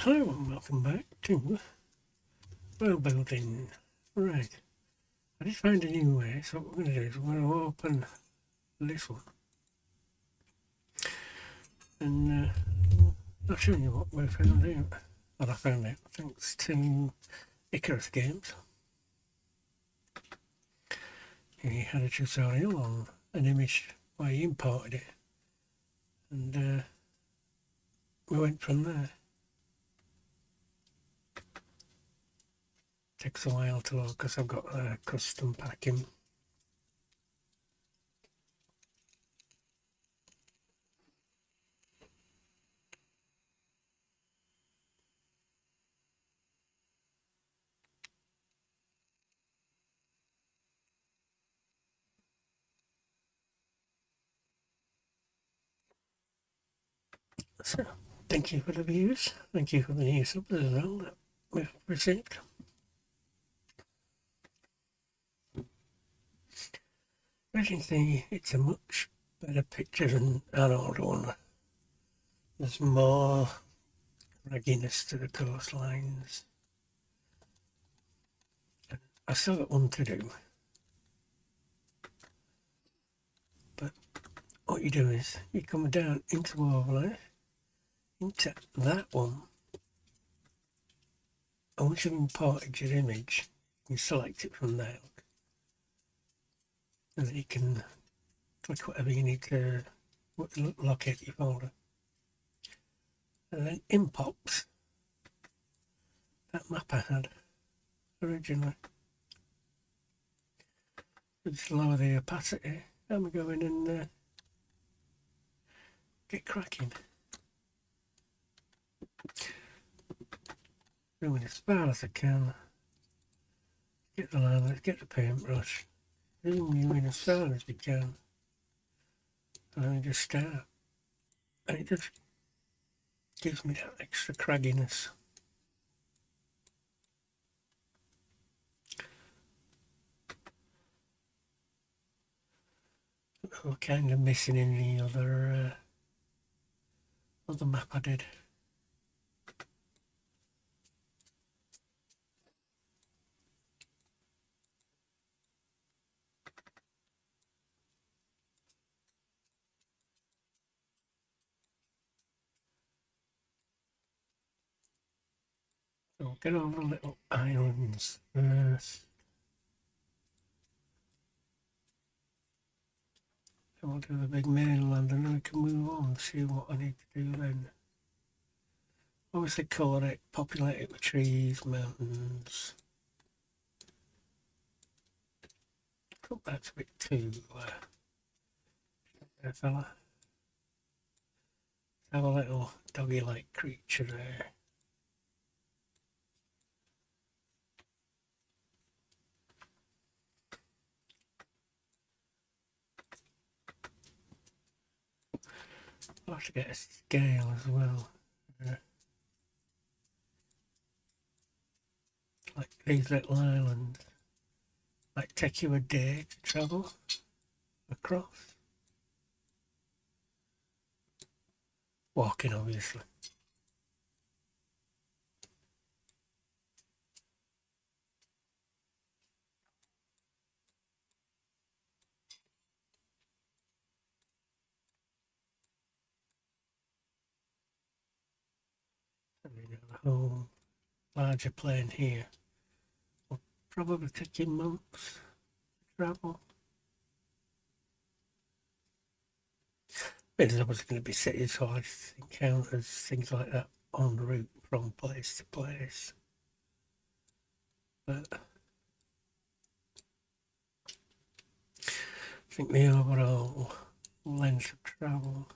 Hello and welcome back to world building. Right, I just found a new way, so what we're going to do is we're going to open this one and I'll show you what we found out. What I found out thanks to Icarus Games. He had a tutorial on an image where he imported it and we went from there. Takes a while to load because I've got a custom packing. So, thank you for the views. Thank you for the new subs as well that we've received. As you can see, it's a much better picture than an old one. There's more ragginess to the coastlines. I still got one to do. But what you do is you come down into overlay, into that one, and once you've imported your image, you select it from there. And then you can click whatever you need to locate your folder. And then in pops that map I had originally. Just lower the opacity and we go in and get cracking. Zoom as far as I can. Get the line, get the paintbrush. Zoom you in as far as you can. And then we just start. And it just gives me that extra cragginess. We're kind of missing in the other map I did. So get all the little islands first. Then we'll do the big mainland and then we can move on and see what I need to do then. Obviously colour it, populate it with trees, mountains. I thought that's a bit too there fella. Have a little doggy-like creature there. I'll have to get a scale as well. Like these little islands. Might take you a day to travel across. Walking, obviously. I mean, a whole larger plane here will probably take you months to travel. There's obviously going to be cities, so I just encounters things like that en route from place to place. But I think the overall length of travel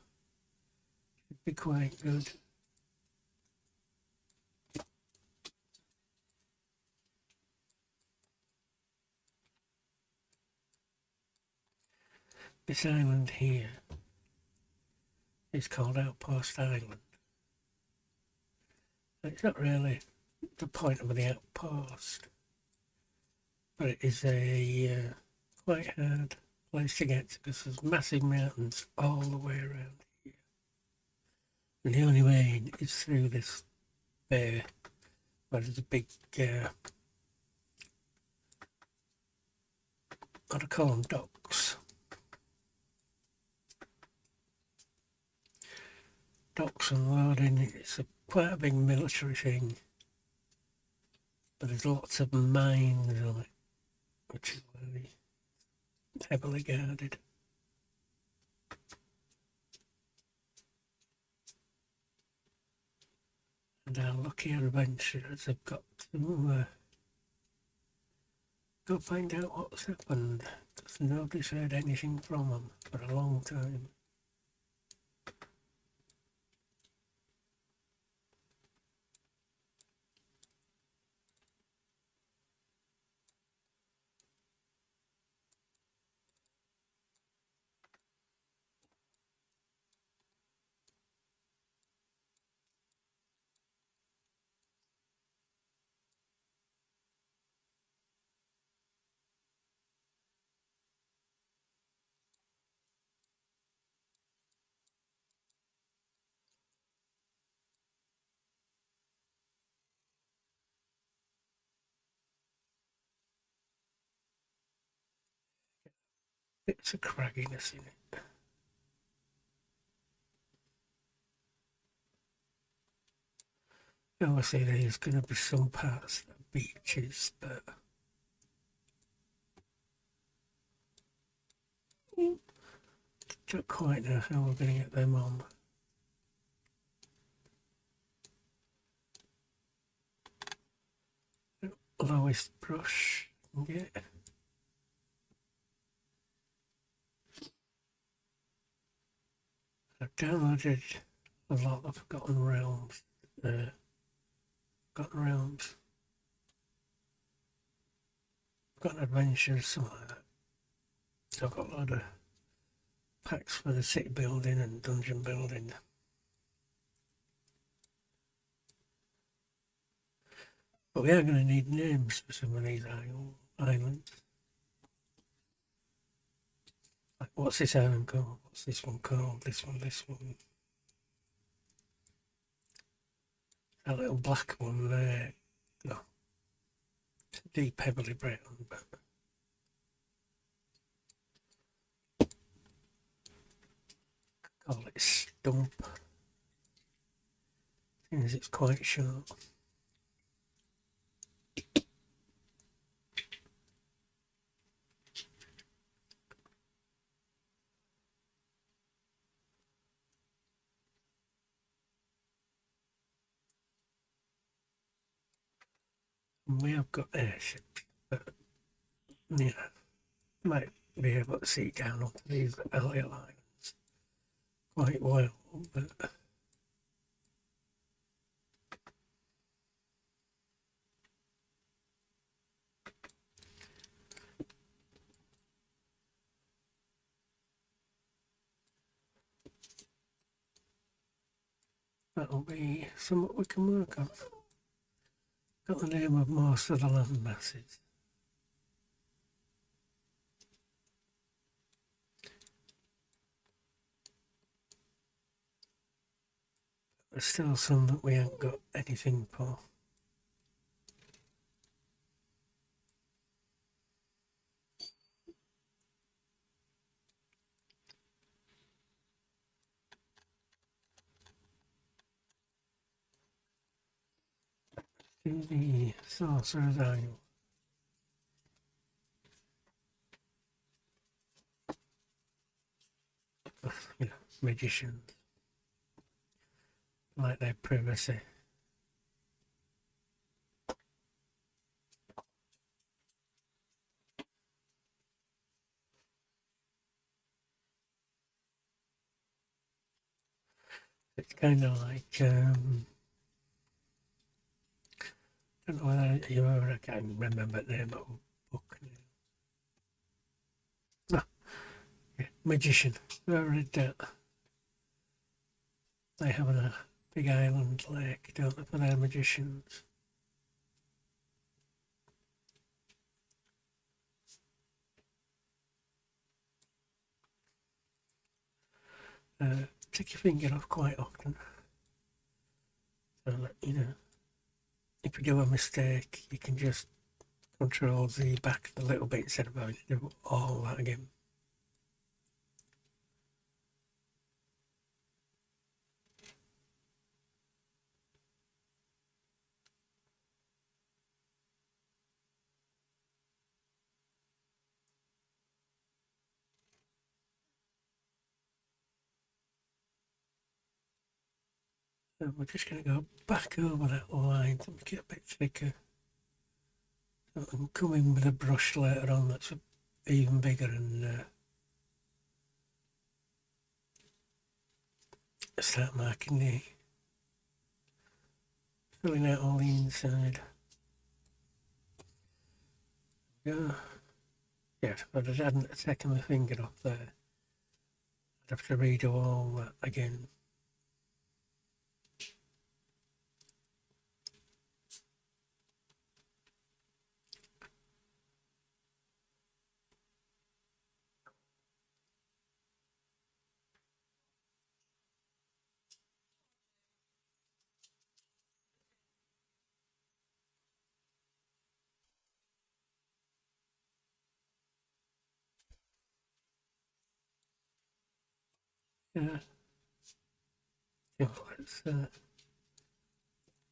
should be quite good. This island here is called Outpost Island. It's not really the point of the outpost, but it is a quite hard place to get to because there's massive mountains all the way around here. And the only way is through this bay where there's a big, what do I call them, docks. Docks and loading. It's quite a big military thing, but there's lots of mines on it, which is very heavily guarded. And our lucky adventurers have got to go find out what's happened, because nobody's heard anything from them for a long time. Bits of cragginess in it. Obviously there's going to be some parts that are beaches, but don't quite know how we're going to get them on. Lowest brush I can get. I've downloaded a lot of Forgotten Realms. Forgotten Realms. Forgotten Adventures, something like that. So I've got a lot of packs for the city building and dungeon building. But we are going to need names for some of these islands. Like, what's this island called? What's this one called? This one. That little black one there. No, it's deep, heavily brown, but call it Stump. Seems it's quite short. And we have got airships, but yeah, might be able to see down onto these earlier islands quite well, but that'll be somewhat we can work on. Got the name of most of the land masses. There's still some that we haven't got anything for. Do the Sorcerer's Annual. You know, magicians. Like their privacy. It's kind of like, I don't know whether you ever, I can't remember the name of the book now. No, yeah, Magician. Whoever read that? They have a big island lake, don't they, for their magicians? Take your finger off quite often. So let you know. if you do a mistake, you can just control Z back a little bit instead of having to do all that again. And we're just going to go back over that line to make it a bit thicker. So I can come in with a brush later on that's even bigger and start marking filling out all the inside. Yeah, but I hadn't taken my finger off there. I'd have to redo all that again. Yeah, let's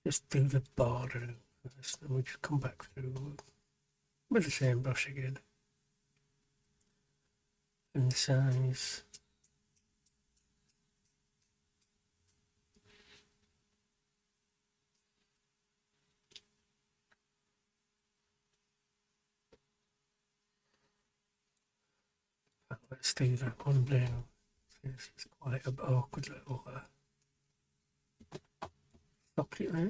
just do the border first, and we just come back through with the same brush again. And size. Let's do that one now. This is quite an awkward little socket there.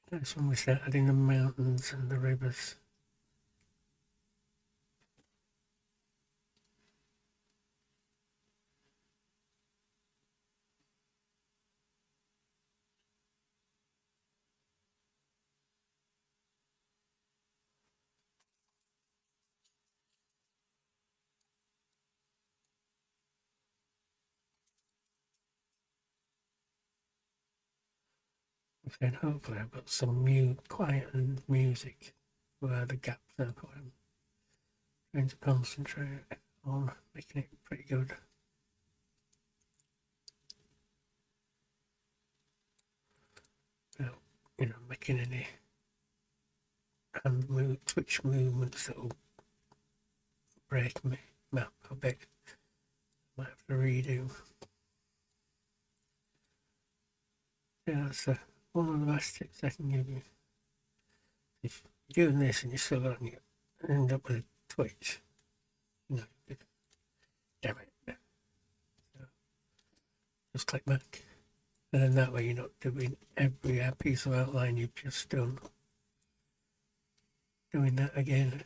That's when we started in the mountains and the rivers. Then hopefully I've got some quiet and music where the gaps are for him. Trying to concentrate on making it pretty good. Without, making any twitch movements that'll break me map a bit. Might have to redo. Yeah, that's one of the best tips I can give you. If you're doing this and you're still on it, end up with a twitch, you damn it. So just click back. And then that way you're not doing every piece of outline you've just done. Doing that again.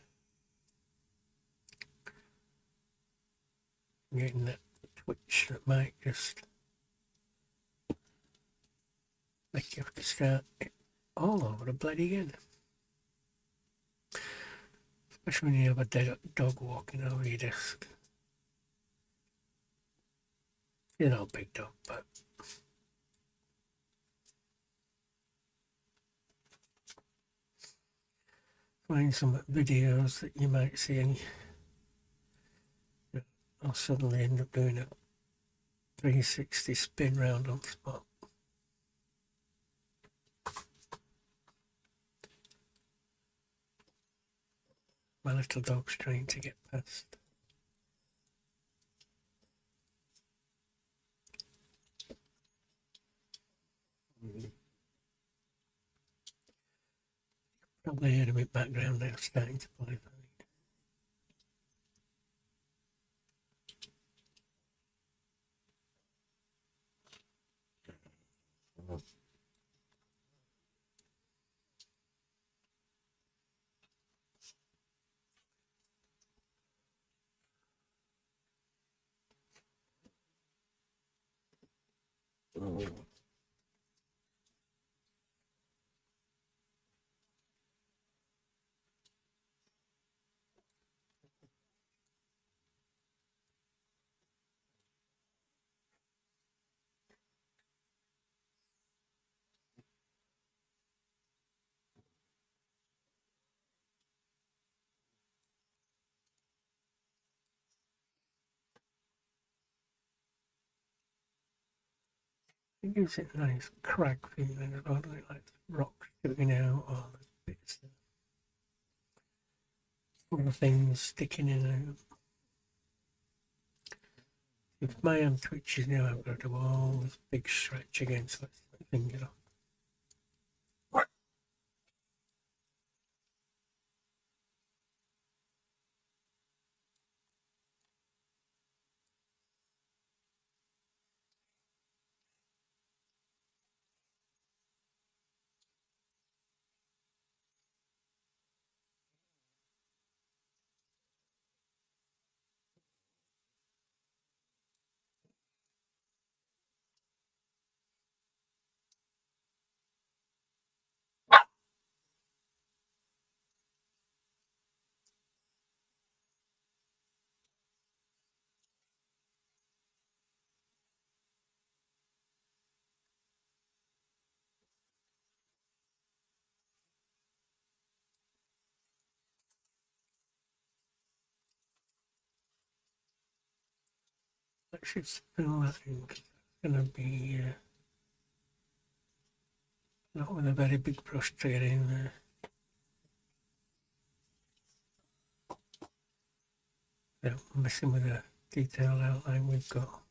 Getting that twitch that might just make you have to start it all over the bloody again. Especially when you have a dead dog walking over your desk. You're not a big dog, but find some videos that you might see and I'll suddenly end up doing a 360 spin round on the spot. My little dog's trying to get past. Probably heard him in background now starting to play. It gives it a nice crack feeling as well, doesn't it? Like rocks sticking out or bits of other things sticking in out. If my arm twitches now, I've got to do all this big stretch again, so let's let my finger off. I should spill that in because it's going to be not with a very big brush to get in there. Without messing with the detailed outline we've got.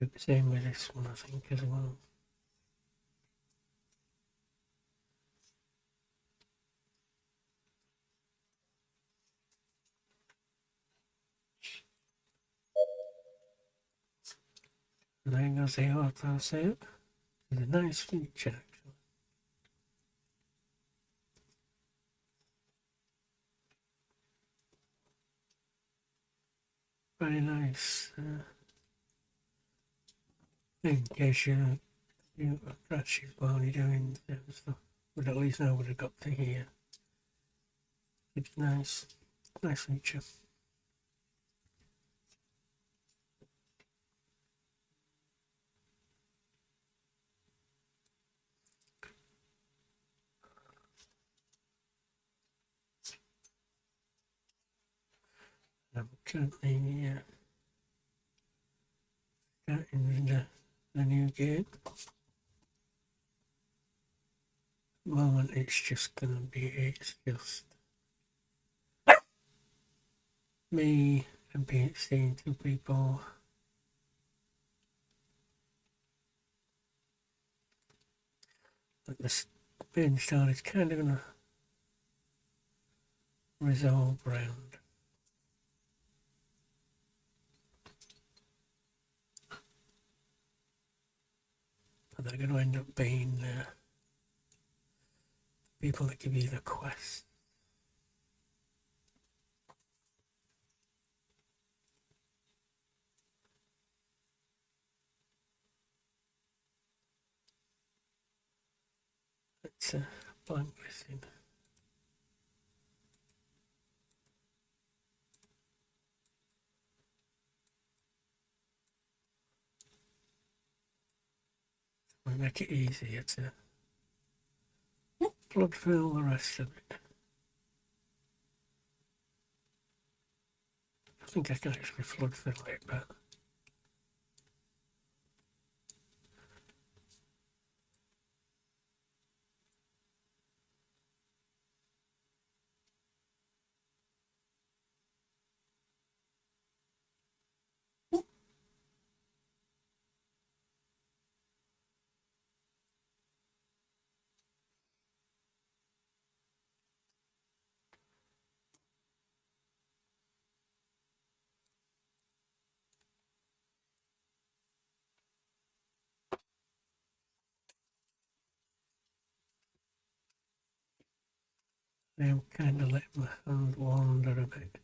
Do the same with this one, I think, as well. And there goes the Salroth set. It's a nice feature, actually. Very nice. In case you scratches while you're doing stuff, but at least now would have got to here. It's nice, nice feature. I'm currently starting the new game. At the moment, it's just gonna be it's just me and seeing two people. But the main style is kind of gonna resolve around. But they're gonna end up being people that give you the quest. It's a blank listing. We make it easier to flood fill the rest of it. I think I can actually flood fill it, but I'm kind of letting my hand wander a bit.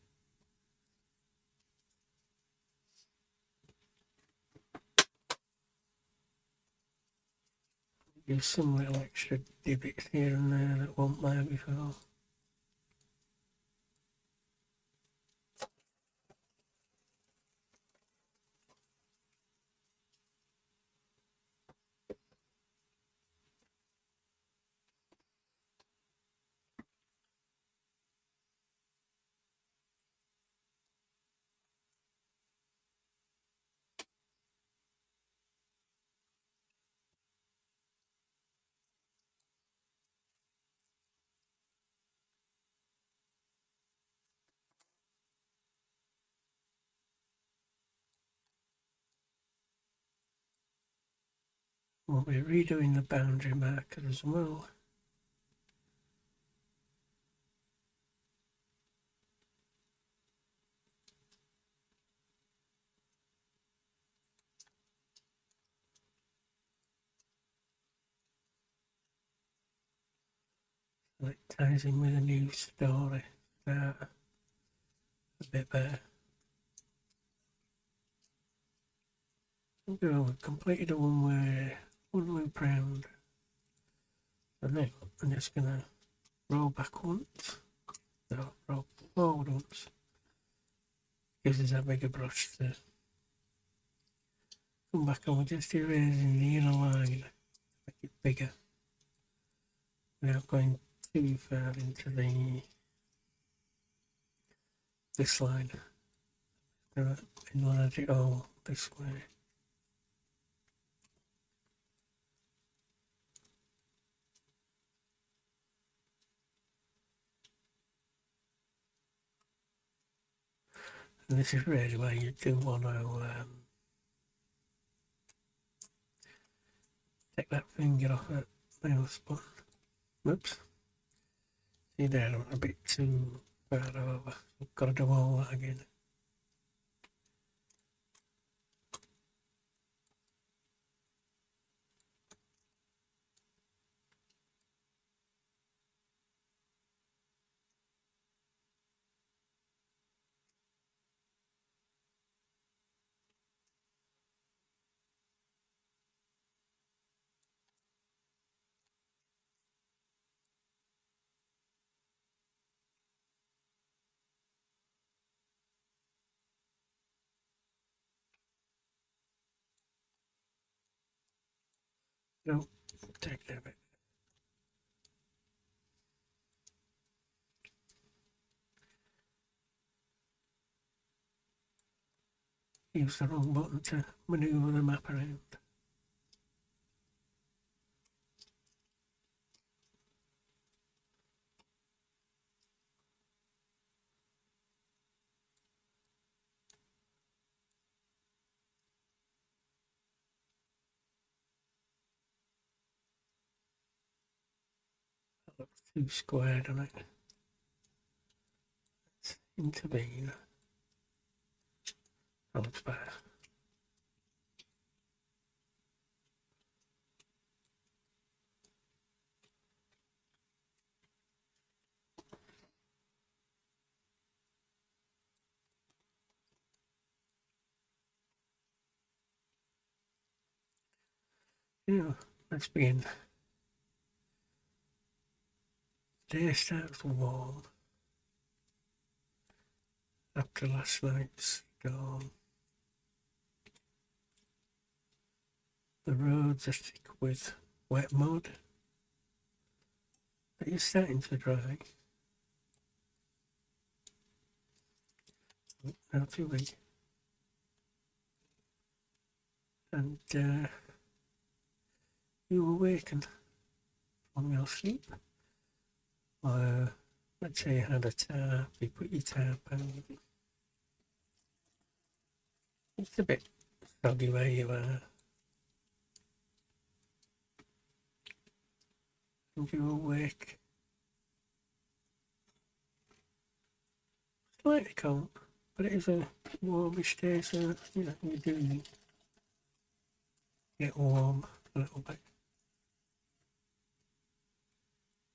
Give some little extra divots here and there that weren't there before. We'll be redoing the boundary marker as well. So it ties in with a new story. A bit better. We've completed the one where one loop round. And then I'm just gonna roll back once. No, roll forward once. Gives us a bigger brush to come back and we're just erasing the inner line, make it bigger without going too far into this line. Enlarge it all this way. And this is really where you do want to take that finger off that mouse button. Whoops. See there, I'm a bit too far over. I've got to do all that again. No, take that bit. Use the wrong button to manoeuvre the map around. That looks too square, doesn't it? Let's intervene. That looks better. Yeah, let's begin. Day starts warm after last night's storm. The roads are thick with wet mud, but it's starting to dry. Not too big. And you awaken from your sleep. Or let's say you had a tarp, you put your tarp on. It's a bit soggy where you are. And you awake slightly cold, but it is a warmish day, so you know you do get warm a little bit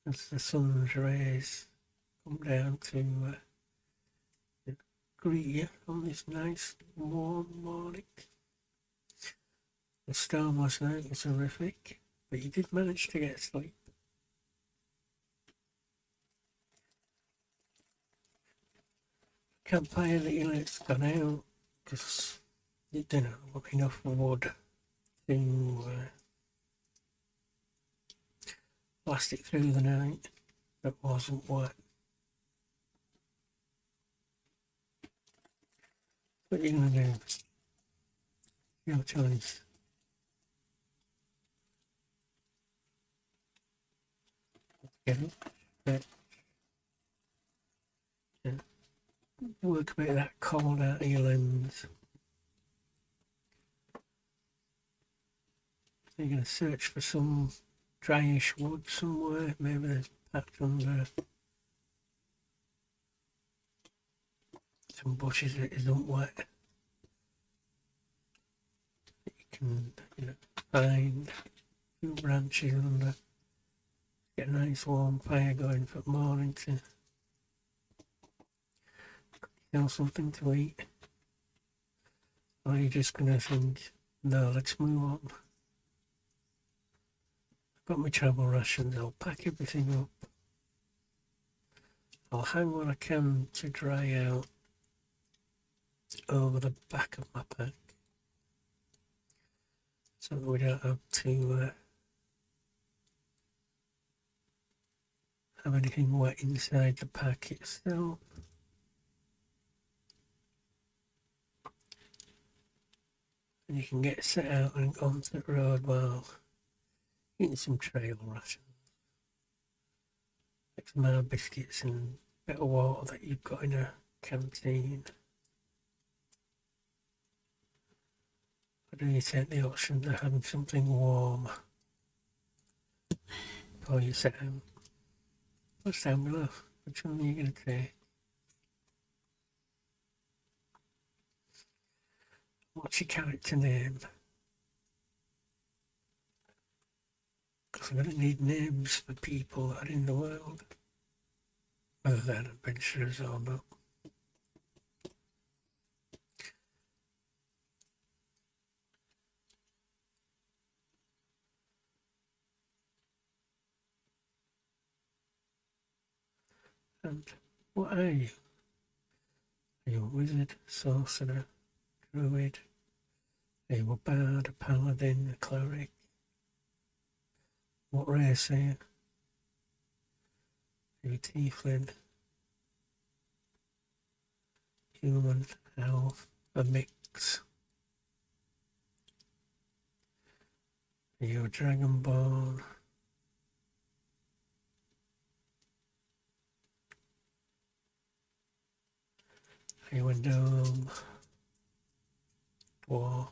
as the sun's rays come down to greet you on this nice warm morning. The storm last night was horrific, but you did manage to get sleep. Campfire that you let's gone out because you didn't have enough wood to last it through the night that wasn't wet. What are you going to do? Your choice. Get up, but, yeah. Work a bit of that cold out of your limbs. You're going to search for some dryish wood somewhere. Maybe there's patch under some bushes that isn't wet. You can find a few branches under. Get a nice warm fire going for the morning to something to eat. Or you're just going to think, no, let's move on. I've got my travel rations, I'll pack everything up. I'll hang what I can to dry out over the back of my pack, so that we don't have to have anything wet inside the pack itself. And you can get set out and onto the road while eating some trail rations, like some hard biscuits and a bit of water that you've got in a canteen. Or do you take the option of having something warm before you set out? What's down below? Which one are you going to take? What's your character name? Because I'm going to need names for people that are in the world, whether they're adventurers or not. And what are you? Are you a wizard, sorcerer, druid? Are you a bard, a paladin, a cleric? What race are you? Are you a tiefling? Human, elf, a mix? Are you a dragonborn? Are you a gnome? Dwarf?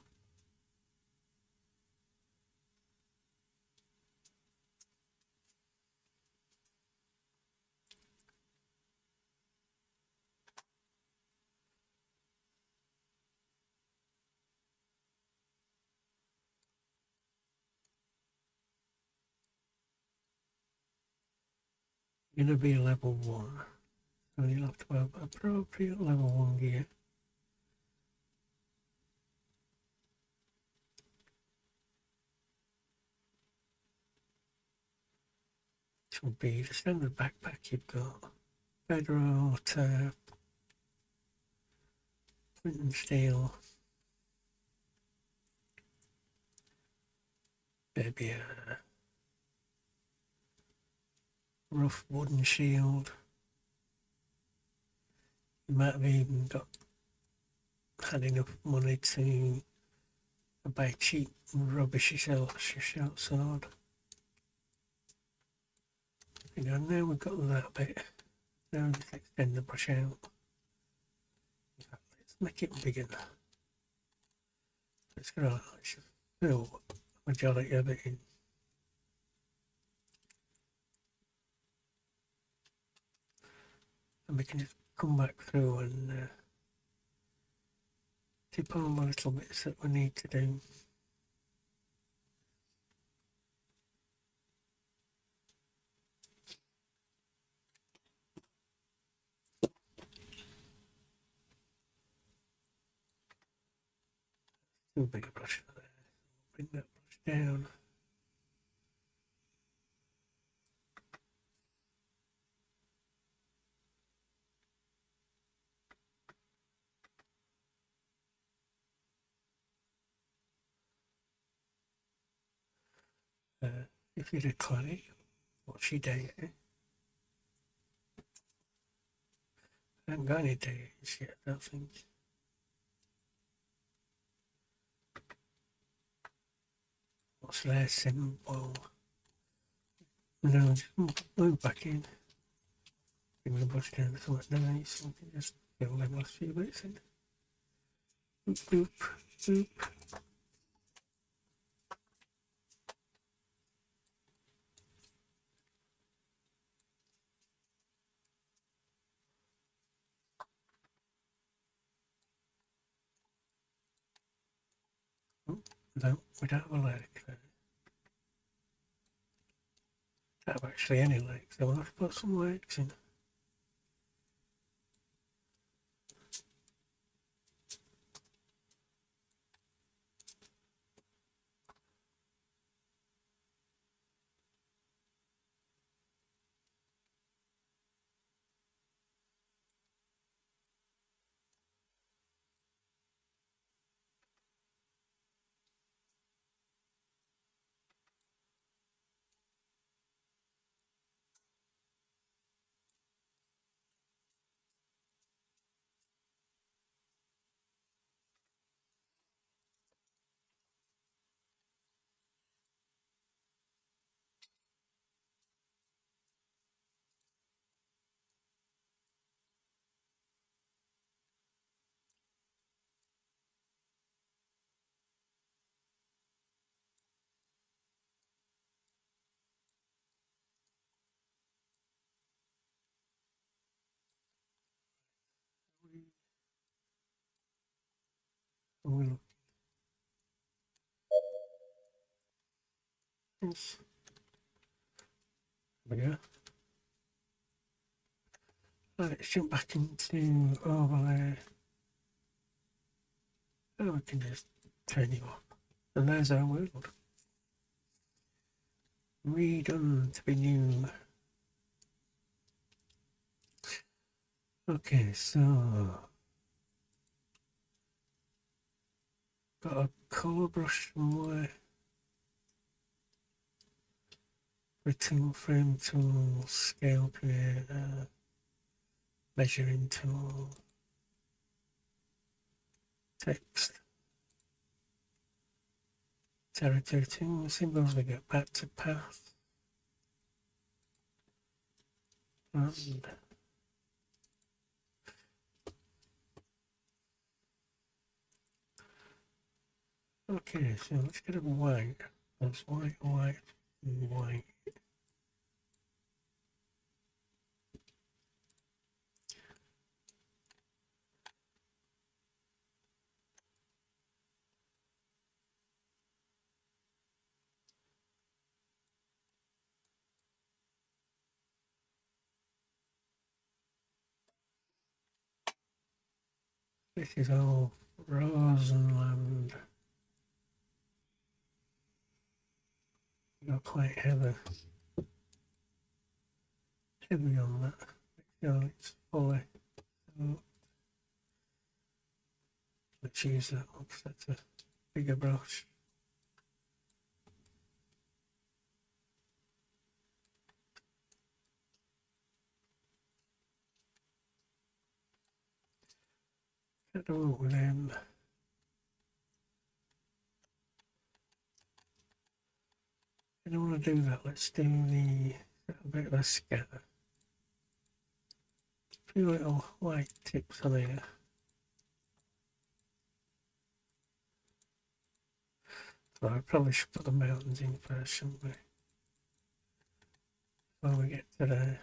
You're going to be a level 1, so you'll have to have appropriate level 1 gear. Which will be the standard backpack you've got. Bedroll, turf, flint and steel, maybe a rough wooden shield. You might have even had enough money to buy a cheap rubbishy short sword. Now we've got that bit. Now just extend the brush out. Let's make it bigger. It's going to fill the majority of it in. And we can just come back through and tip on the little bits that we need to do. Too big a brush for that. Bring that brush down. If you're a cleric, what's your deity? I haven't got any deities yet, I don't think. What's their symbol? No, just move back in. Bring the brush down to something nice, so we can just fill them last few bits in. Boop, boop, boop. No, we don't have a lake. Don't have actually any lakes. I will have to put some lakes in. We'll, yes. There we go. Right, let's jump back into overlay. Oh, we can just turn you off. And there's our world. Redone to be new. Okay, so got a colour brush somewhere. A tool, frame tool, scale creator, measuring tool, text, territory tool, symbols we get back to path, and okay, so let's get a white. That's white, white, white. This is all Rosenland. Not quite heavy on that. So it's fully. So let's use that one because that's a bigger brush. Can't do it with them. I don't want to do that. Let's do the a bit of a scatter. A few little white tips on here. So I probably should put the mountains in first, shouldn't we? Before we get to there.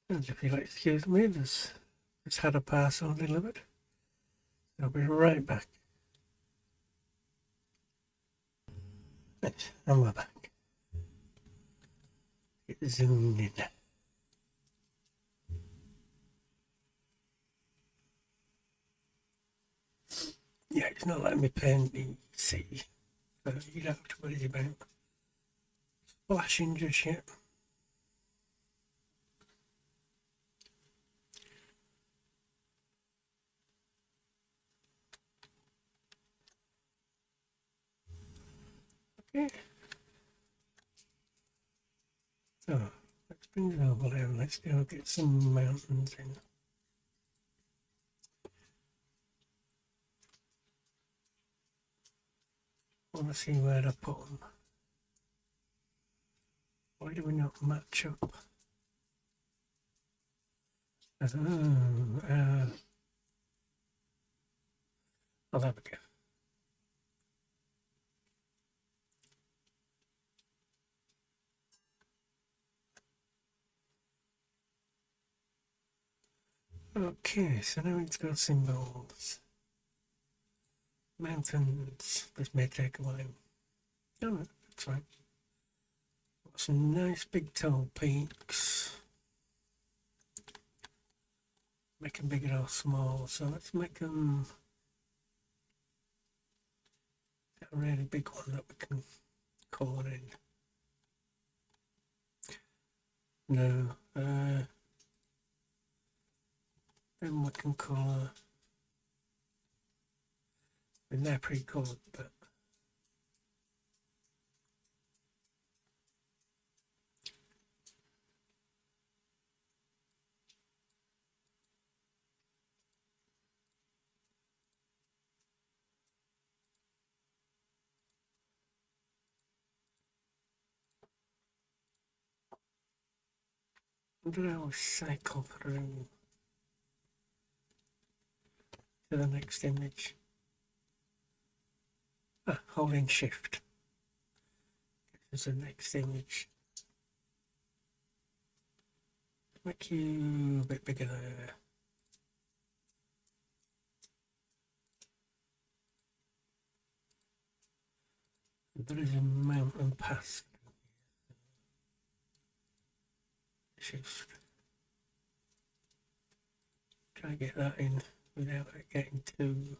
And if you'll excuse me, there's just had a parcel delivered. I'll be right back. And we're back. Get zoomed in. Yeah, it's not letting me paint the sea. So you don't have to worry about splashing just yet. Okay. So let's bring it over there and let's go get some mountains in. I want to see where to put them. Why do we not match up? I'll have a go. Okay, so now it's got symbols. Mountains. This may take a while. Oh, that's right. Got some nice big tall peaks. Make them big or small. So let's make them a really big one that we can colour in. No. Then we can colour. And they're pre-coloured, but I always cycle through to the next image. Holding shift. This is the next image. Make you a bit bigger there. There is a mountain pass. Shift. Try to get that in without it getting too.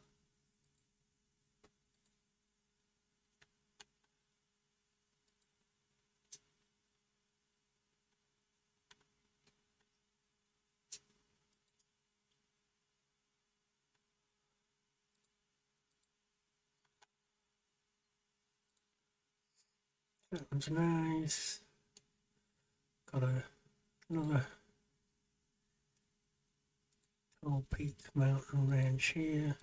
That one's nice. Got another tall peak mountain range here.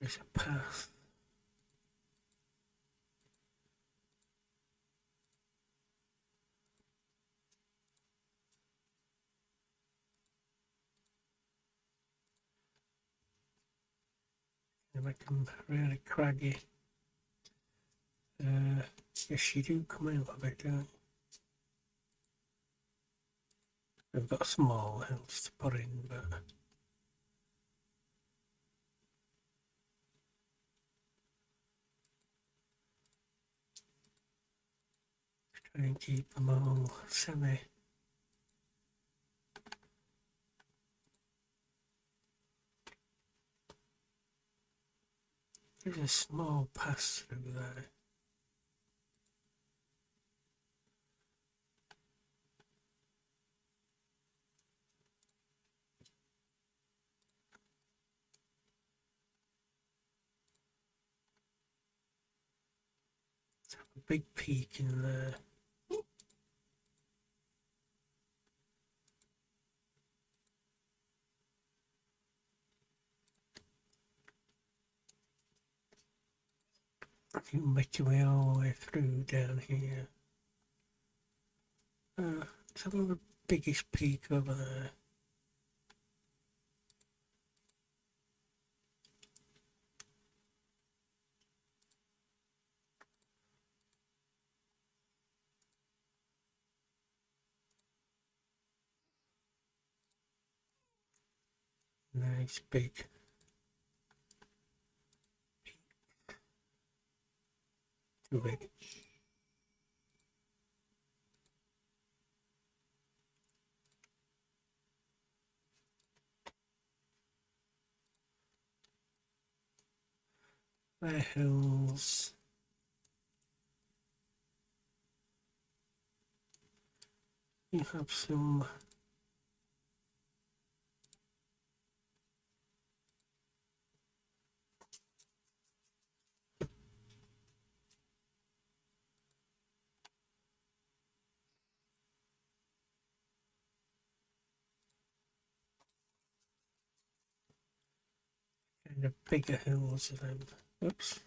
There's a path. They make them really craggy. Yes, you do come out of it, don't you? They've got small hills to put in, but try and keep them all semi. There's a small pass through there. A big peak in there. You can make your way all the way through down here. Let's have the biggest peak over there. Nice big. Too big. They're hills. You have some kind of bigger hills of them. Oops.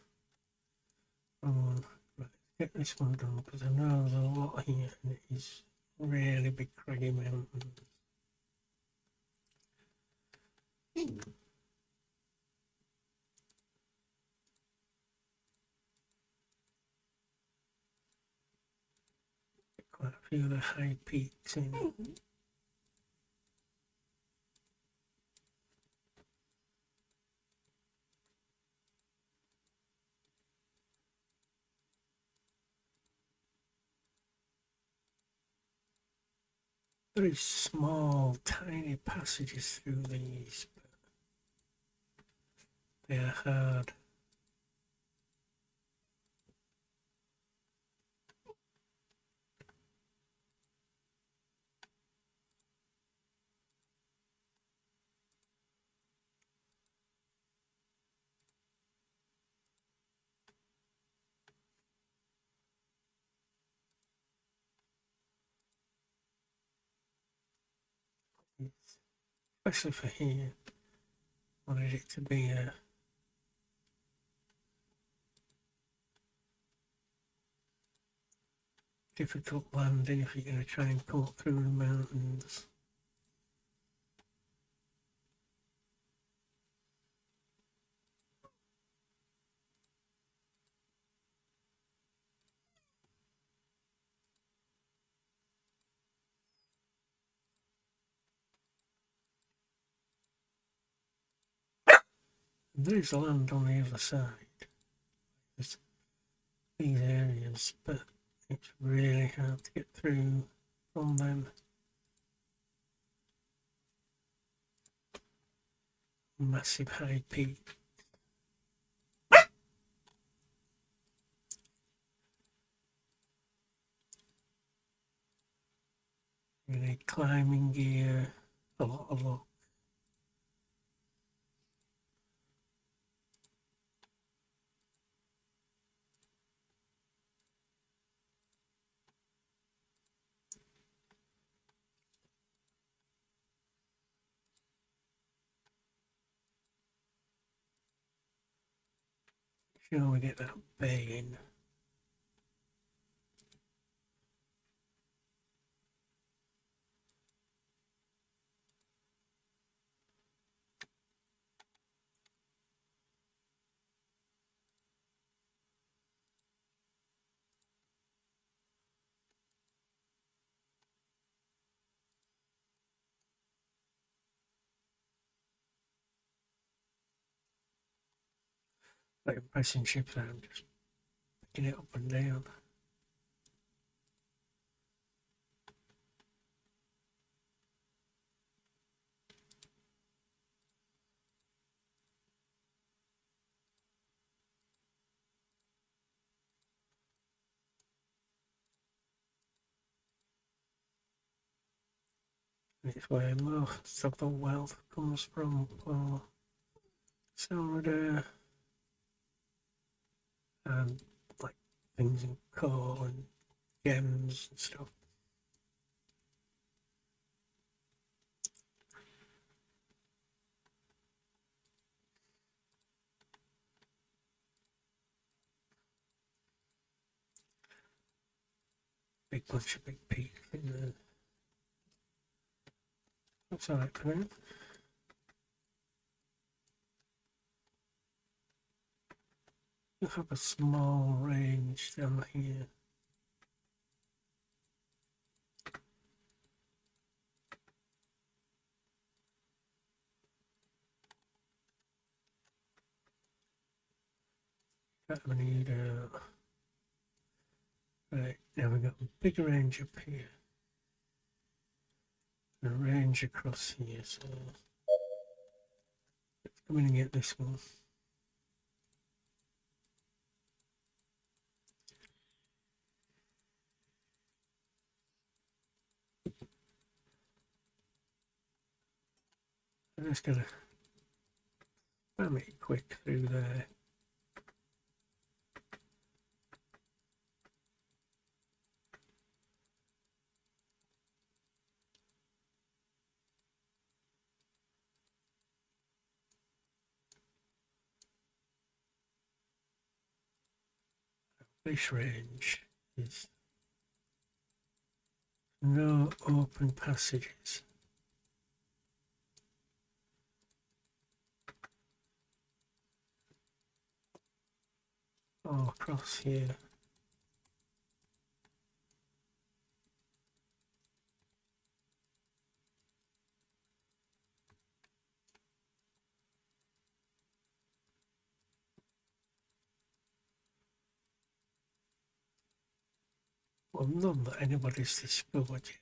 Right, get this one done because I know there's a lot here and it is really big craggy mountains. quite a few of the high peaks in it. Very small, tiny passages through these, but they are hard. Especially for here. Wanted it to be a difficult landing if you're going to try and come up through the mountains. And there's land on the other side. There's these areas, but it's really hard to get through from them. Massive high peak. You need climbing gear, a lot of luck. Sure we get that bay in. Like pressing ships out, just picking it up and down. And it's where most of the wealth comes from for Salroth and like things in coal and gems and stuff. Big bunch of big peaks in there. That's alright for now. You have a small range down here. We need right, now we've got a big range up here. And a range across here, so let's come in and get this one. I'm just gonna spam it quick through there. This range is no open passages. All across here. Well, none that anybody's discovered yet.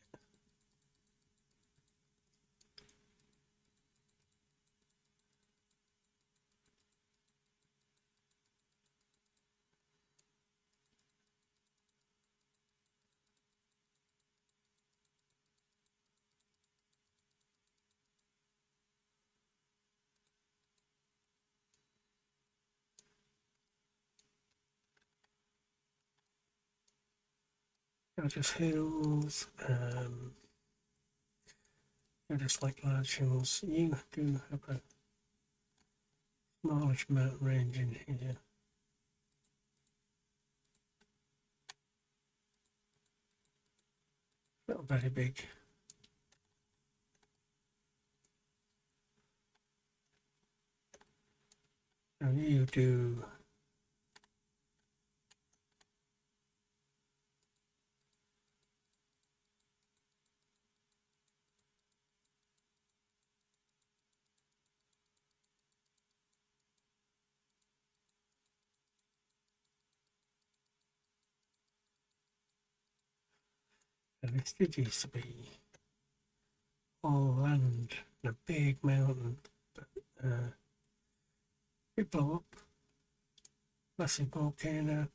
They're just hills, they're just like large hills. You do have a large mountain range in here. Not very big. Now you do this did used to be all land and a big mountain, but it blew up. Massive volcano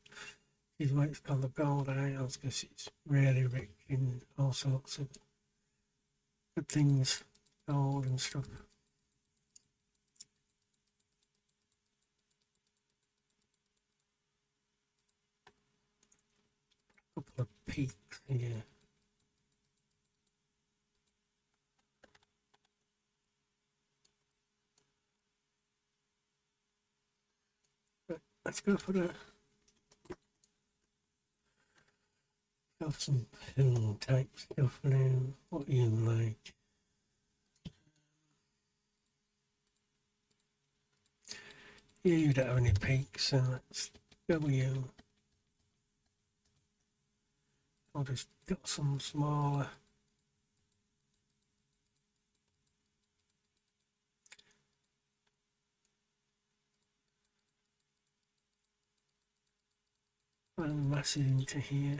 is why it's called the Gold Isles because it's really rich in all sorts of good things, gold and stuff. A couple of peaks here. But let's go for the have some hill type stuff now. What you like? Yeah, you don't have any peaks, so let's go with you. I'll just got some smaller. And mass it into here.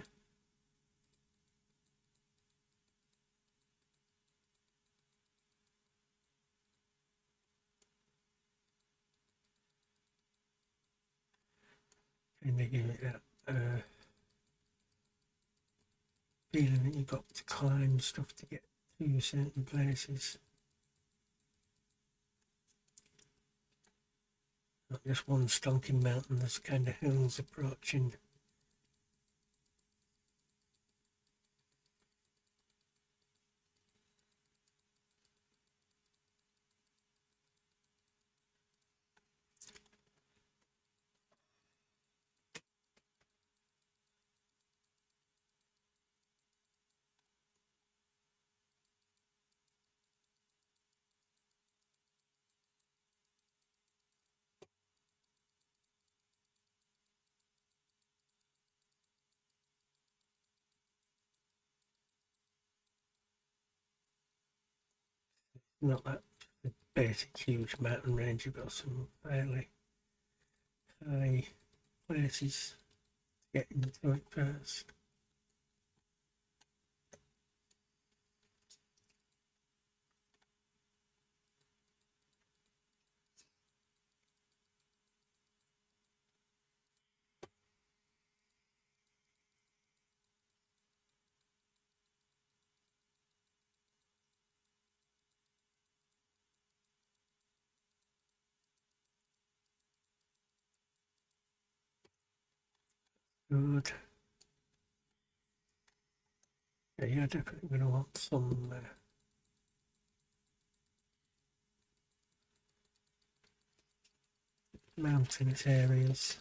And they give it that feeling that you've got to climb stuff to get to certain places. Not just one stonking mountain, there's kind of hills approaching. Not that basic huge mountain range, you've got some fairly high places to get into it first. Good. Yeah, you're definitely going to want some mountainous areas.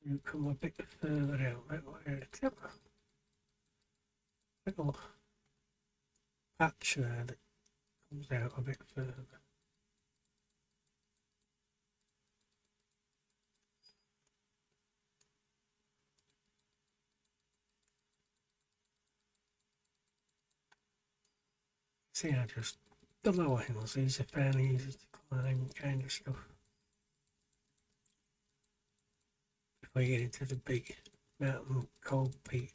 You come a bit further out that way. It's a little patch there that comes out a bit further. See, I just the lower hills. These are fairly easy to climb, kind of stuff. Before you get into the big mountain cold peak.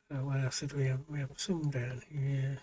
What else did we have? We have some down here.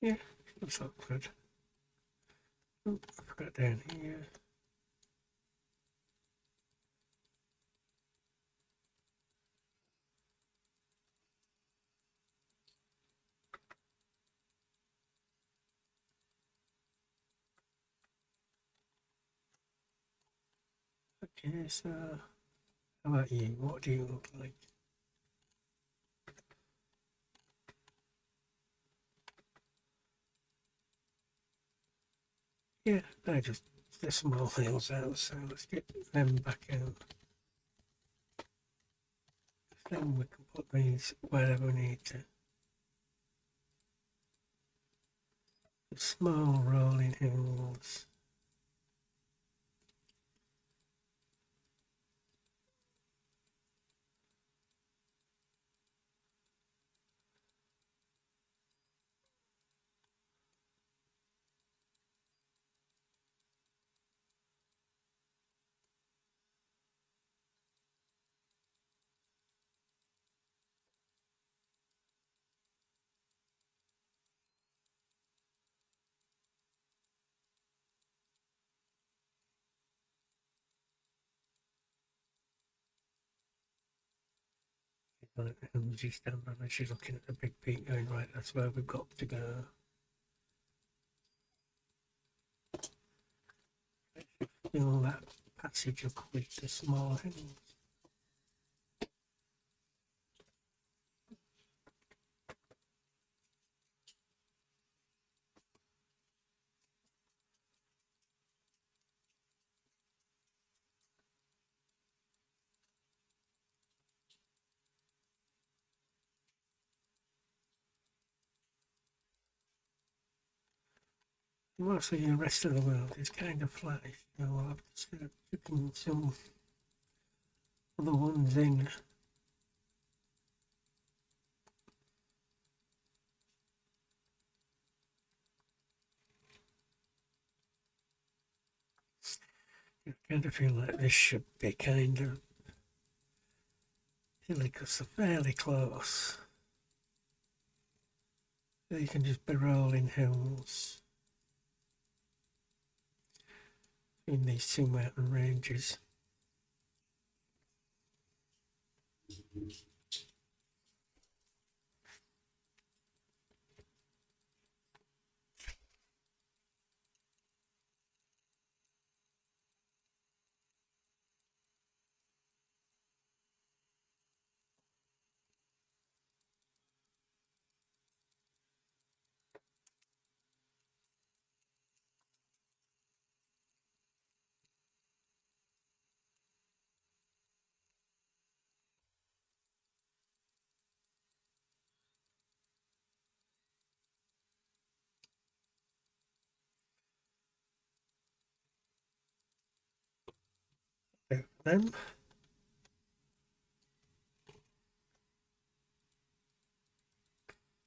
Yeah, looks like good. Oh, I forgot down here. Okay, so how about you? What do you look like? Yeah, I just there's some more hills out, so let's get them back out. Then we can put these wherever we need to. Small rolling hills. And she's standing there and she's looking at the big peak going, right, that's where we've got to go. Fill that passage up with the small hills. Most of the rest of the world is kind of flat. So we'll have to start putting some other ones in. I kind of feel like this should be kind of silly because they're fairly close. So you can just be rolling hills in these two mountain ranges. Them.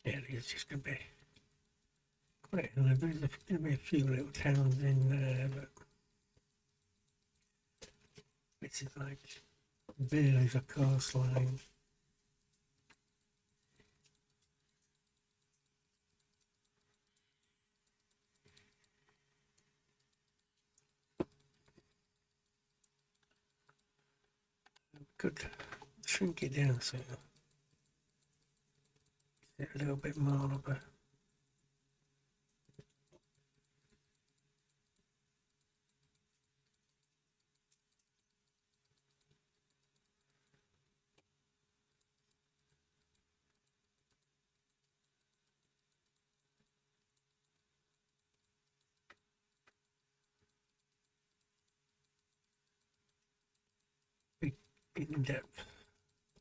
Yeah, it's just going to be quite. There's going to be a few little towns in there, but this is like barely a coastline. I, could shrink it down so get a little bit more of a big in-depth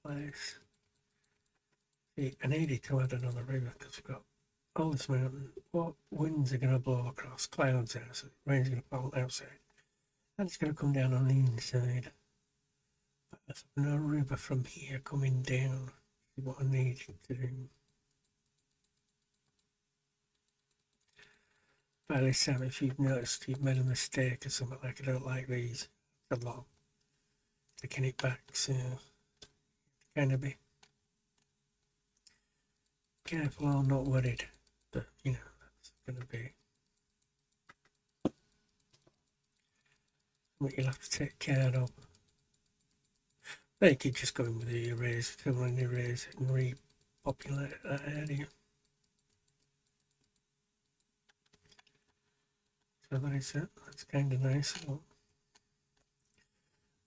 place. See, I needed to add another river because we've got all this mountain. What winds are going to blow across? Clouds outside, rain's going to fall outside, and it's going to come down on the inside. But there's no river from here coming down. Is what I need to do. By this time, if you've noticed you've made a mistake or something like I don't like these a lot, taking it back, so kind of be careful or not worried that, that's going to be what you'll have to take care of. They could just go in with the erase, fill in the erase and repopulate that area. So that is it. That's kind of nice.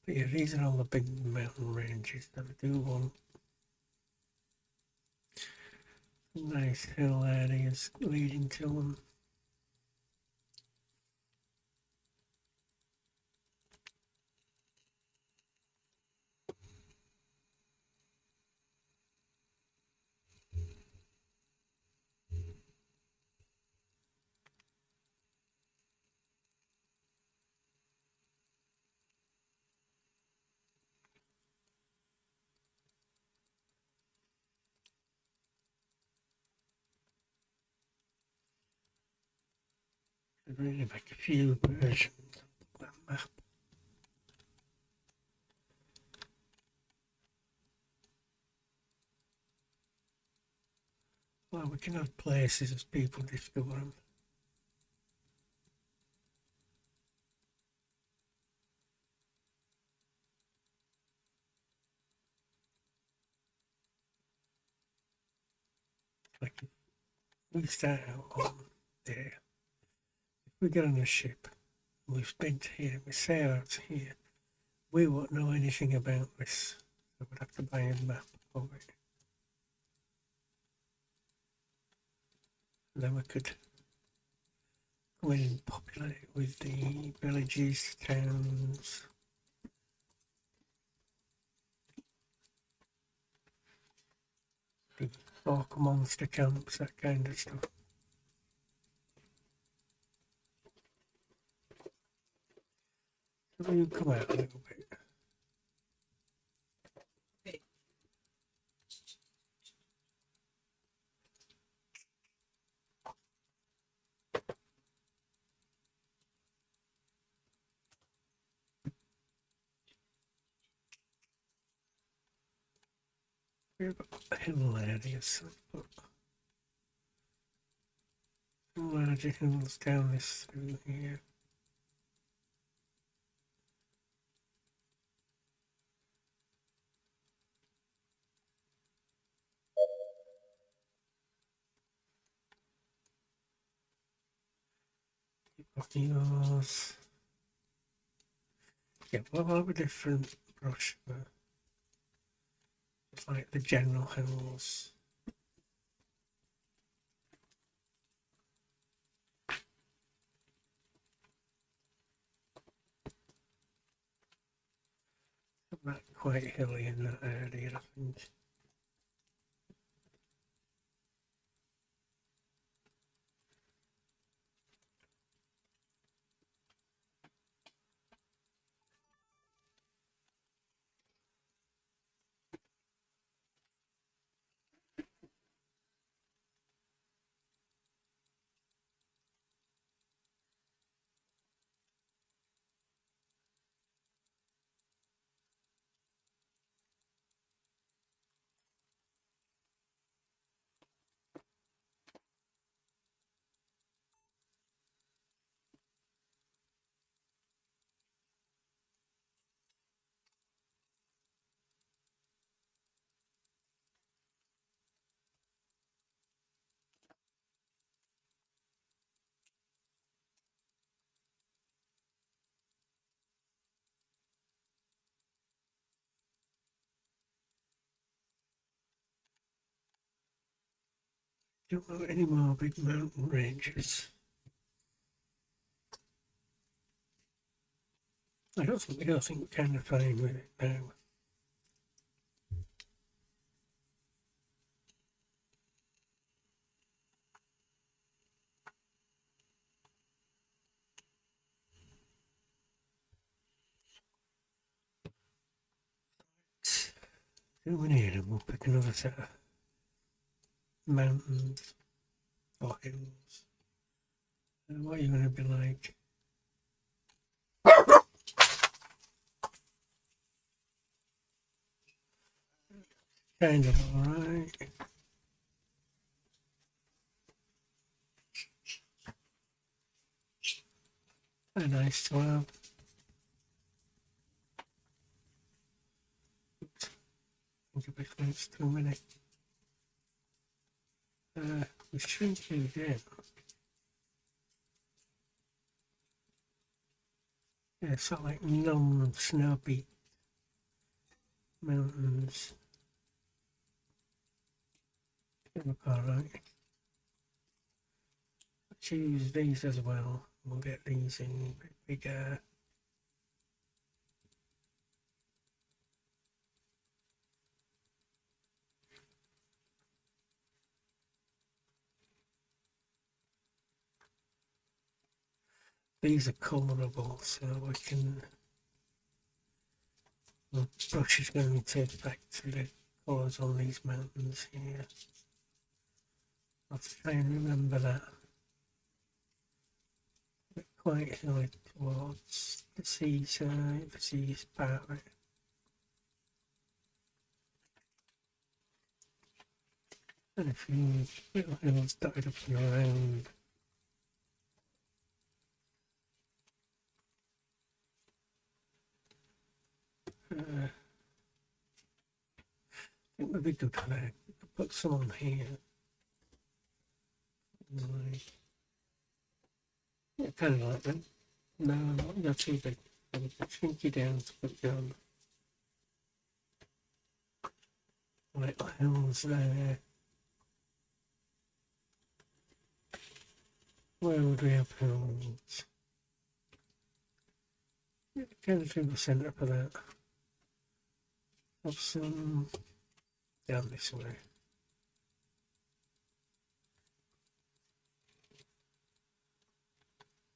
But yeah, these are all the big mountain ranges that I do want. Nice hill areas leading to them. I'd really make a few versions of that map. Well, we can have places as people discover them. Like if we start out on there, if we get on a ship, and we've been to here, we sail out to here, we won't know anything about this. So we'd have to buy a map of it. And then we could go in and populate with the villages, towns. The orc monster camps, that kind of stuff. So you come out a little bit. We've got hill areas. So larger hills down this through here. Yours. Yeah, we'll have a different brush, but it's like the general hills. Not quite hilly in that area, I think. Don't know any more big mountain ranges. I don't think we're kind of fine with it now. Too many of them. We'll pick another set of mountains or hills. What are you going to be like? Kind of alright. They're nice to have. Oops. I think it was too many. We shrink you down. Yeah, sort of like non-snow-beat mountains. They look alright. Choose these as well. We'll get these in a bit bigger. These are colourable, so we can. The brush is going to take back to the colours on these mountains here. I'll try and remember that. Quite hilly towards the seaside, the sea's part of it. And a few little hills dotted up and around. I think would be good for that. Put some on here. Like, yeah, kind of like that. No, not too big. I would shrink you down to put you on little hills there. Where would we have hills? Yeah, kind of through the centre for that. Have some down this way.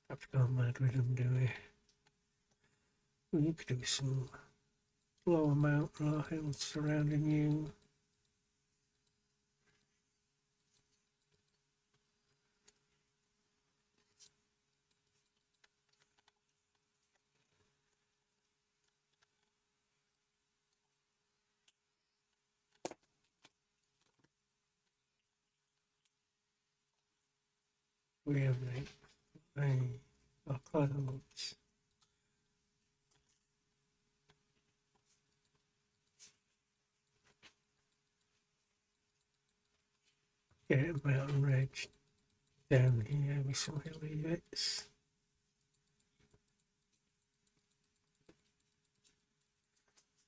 Have to go mad with them, do we? Well, you could do some lower mountain or hills surrounding you. We have our clouds. Get a mountain ridge down here with some hilly bits.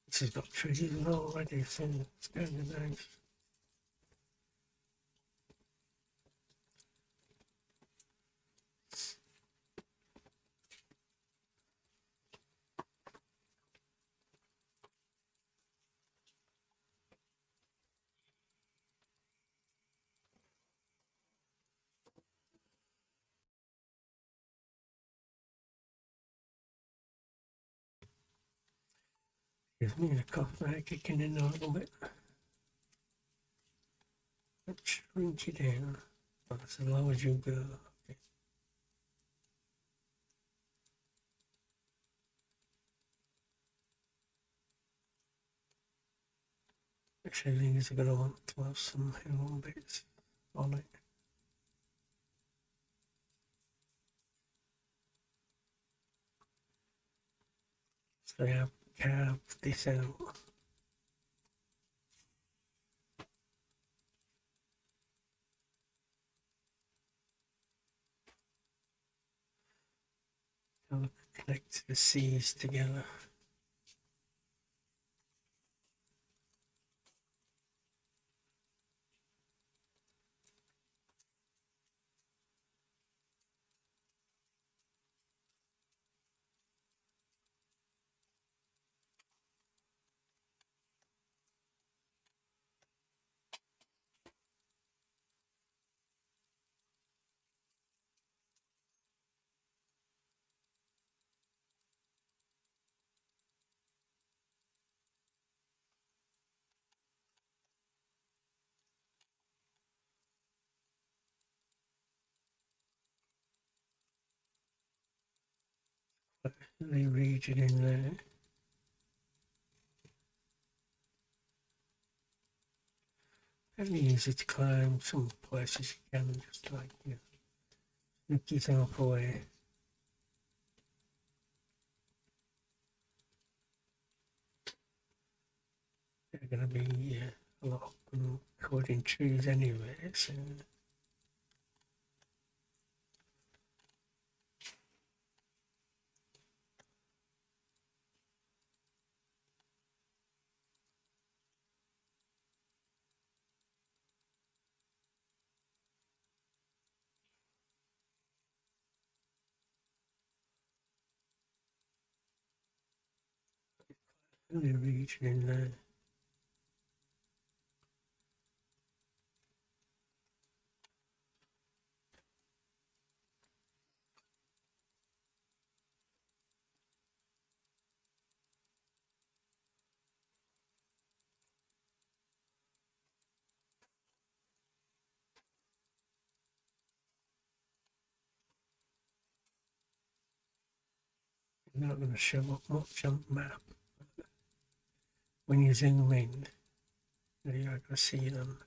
This has got trees already, so it's kind of nice. Gives me a cough there, kicking in a little bit. Let's shrink it down. That's as low as you go. Okay. Actually, these are going to want to have some hill bits on it. So I have carved this out. I'll connect the seas together. the region in there. Fairly easy to climb. Some places you can just like, sneak yourself away. They're going to be a lot of them covered in trees anyway, so the region in there. Not going to show up much on the map. When you zoom in, you're going to see them.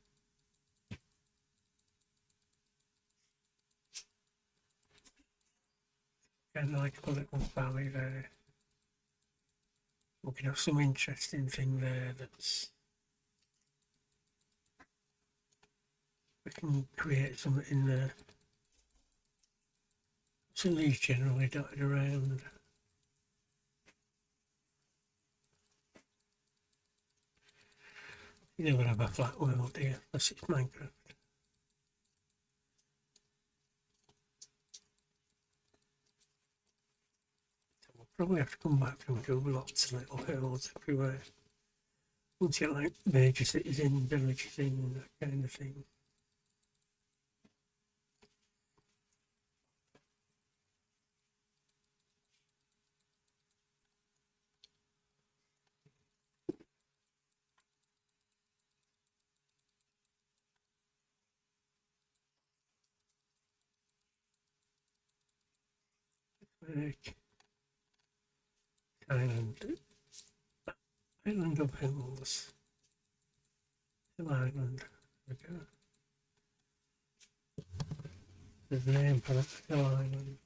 Kind of like a little valley there. We can have some interesting thing there that's we can create something in there. Some leaves generally dotted around. You never have a flat world here, unless it's Minecraft. So we'll probably have to come back and do lots of little hills everywhere. Once you get like major cities in, villages in, that kind of thing. Like island of hills. Hill Island. There we go. There's a name for it, Hill Island.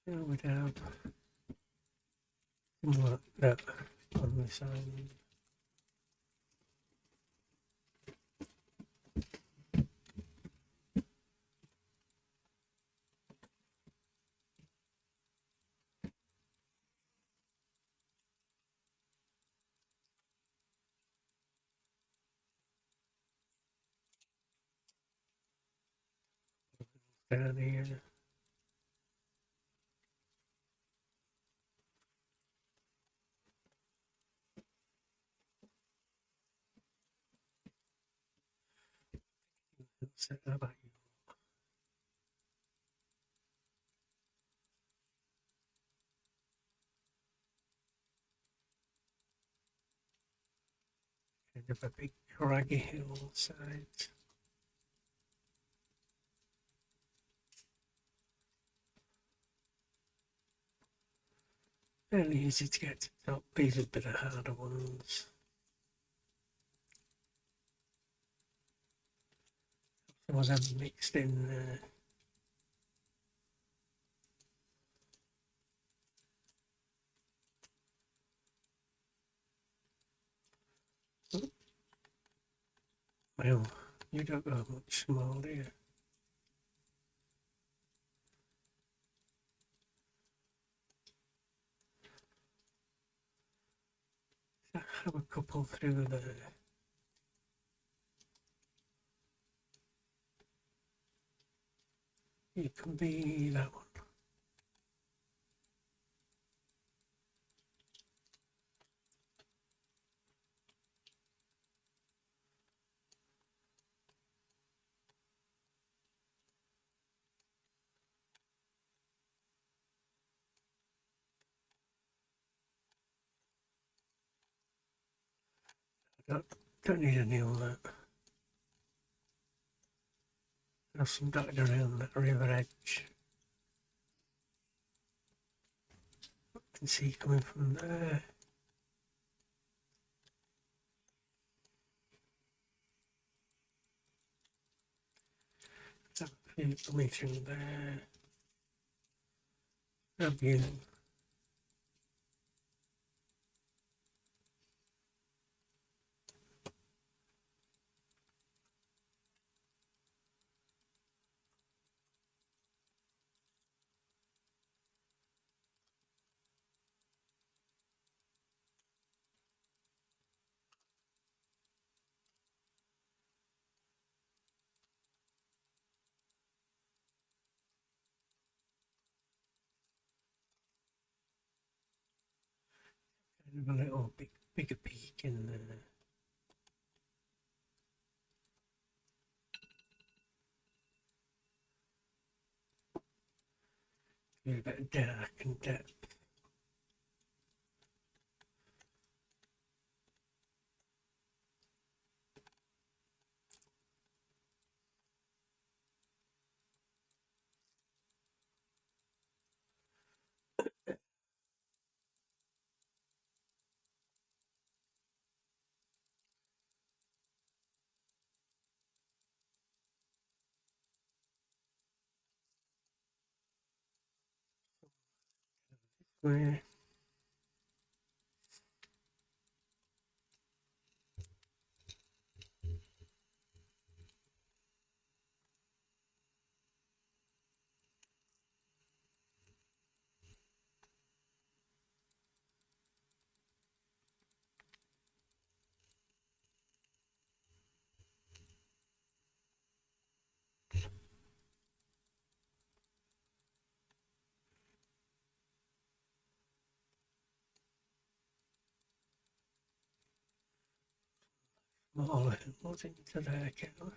Here we'd have something like that on this island. Down here. How about you? Kind of a big craggy hillside. Fairly easy to get to the top. These are a bit of harder ones. There was a mixed in there. Well, you don't go much small, do you? Have a couple through there. You can be that one. Don't need any on that. There's some dotted around that river edge. You can see coming from there. Have a few coming through there. Have you? Kind of a little bigger peak in there. A bit of dark and depth. Where all of it was into there, kind of.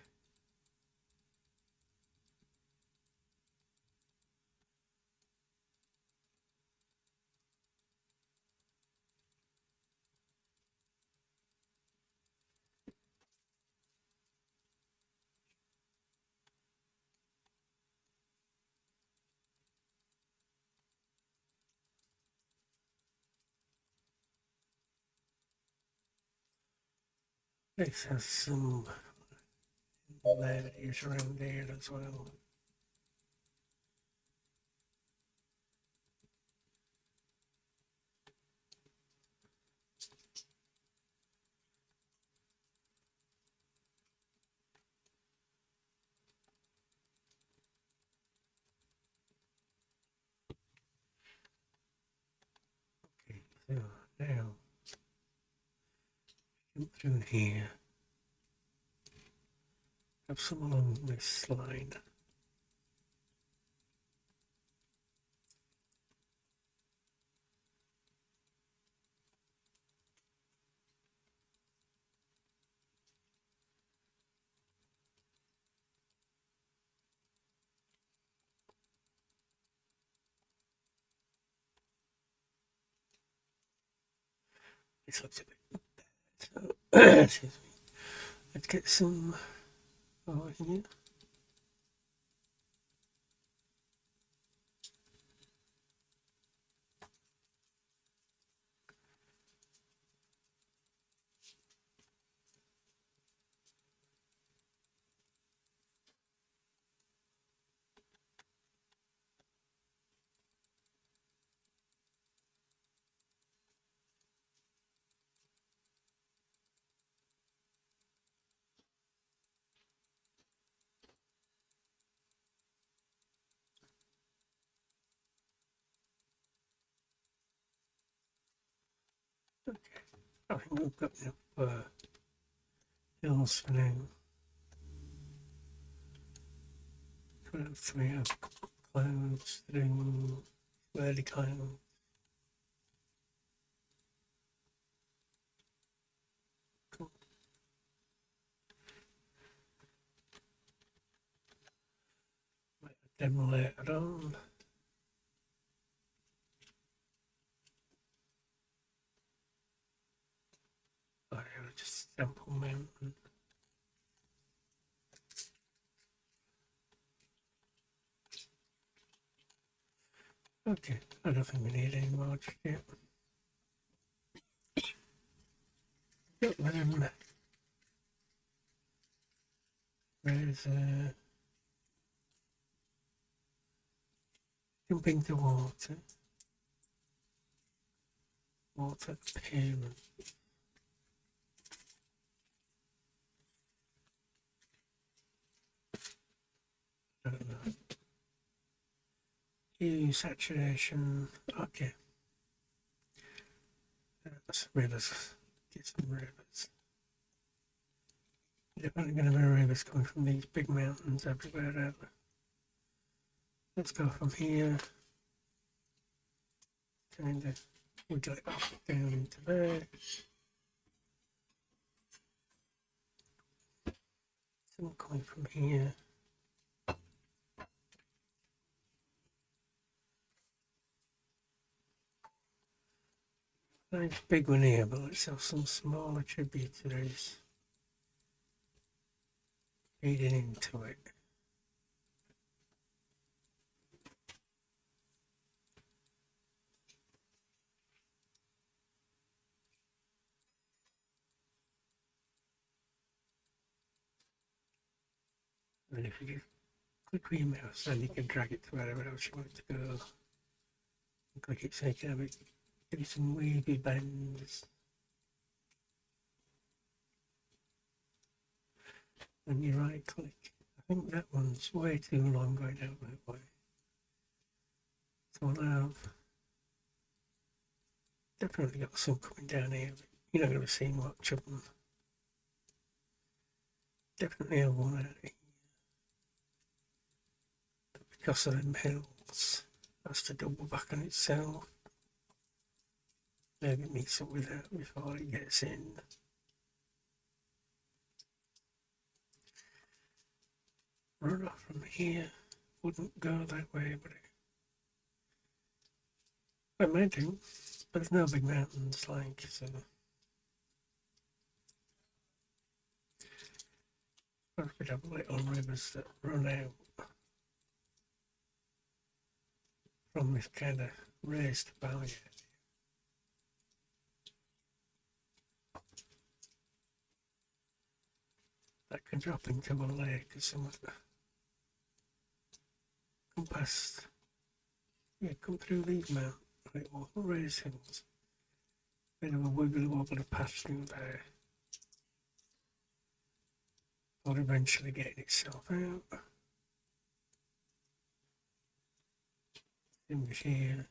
This has some layers around there as well. Okay, so now come through here. Have some along this line. This looks a bit bad. So, excuse me. Let's get some over here. Okay, I think we've got enough hills for now. So we have clouds through swirly clouds. Cool. Might have them later on. just a sample mountain. Okay, I don't think we need any more just yet. Got them. There's jumping to water payment. I don't know. Hue saturation. Okay. That's rivers. Get some rivers. Definitely going to be rivers coming from these big mountains everywhere out. Let's go from here. Kind of wiggle it up down into there. Some coming from here. Nice big one here, but let's have some smaller tributaries feeding into it. And if you just click with your mouse, then you can drag it to wherever else you want it to go. And click it so you can have it do some wavy bends. And you right click. I think that one's way too long going out that way. So I'll have definitely got some coming down here, but you're not going to see much of them. Definitely have one out here. But because of them hills, has to double back on itself. Maybe mix up with that before it gets in. Runoff from here wouldn't go that way, but it might do. But there's no big mountains like, so we could have little rivers that run out from this kind of raised valley. That can drop into a lake or something. Come past, yeah, come through these mountains, little raised hills. Bit of a wiggly wobbly path through there. Or eventually getting itself out. In here.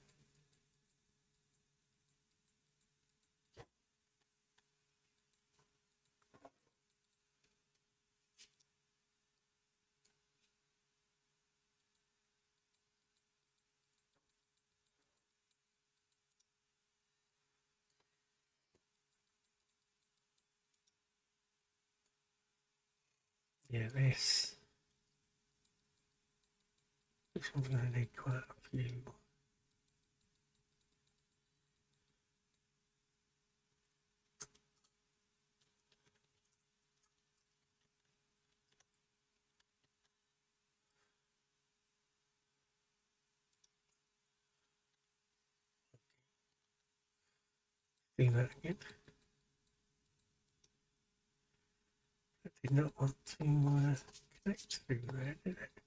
Yeah, this one's going to need quite a few. Do that again. I did not want to connect through there, did it?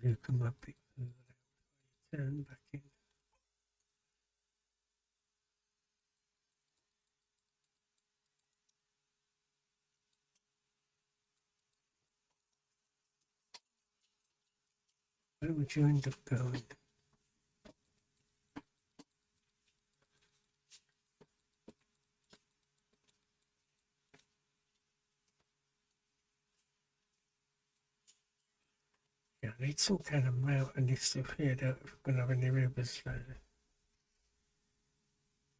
You come up a bit further, turn back in. Where would you end up going? Yeah, I need some kind of mountainy stuff here, don't if we're going to have any rivers there.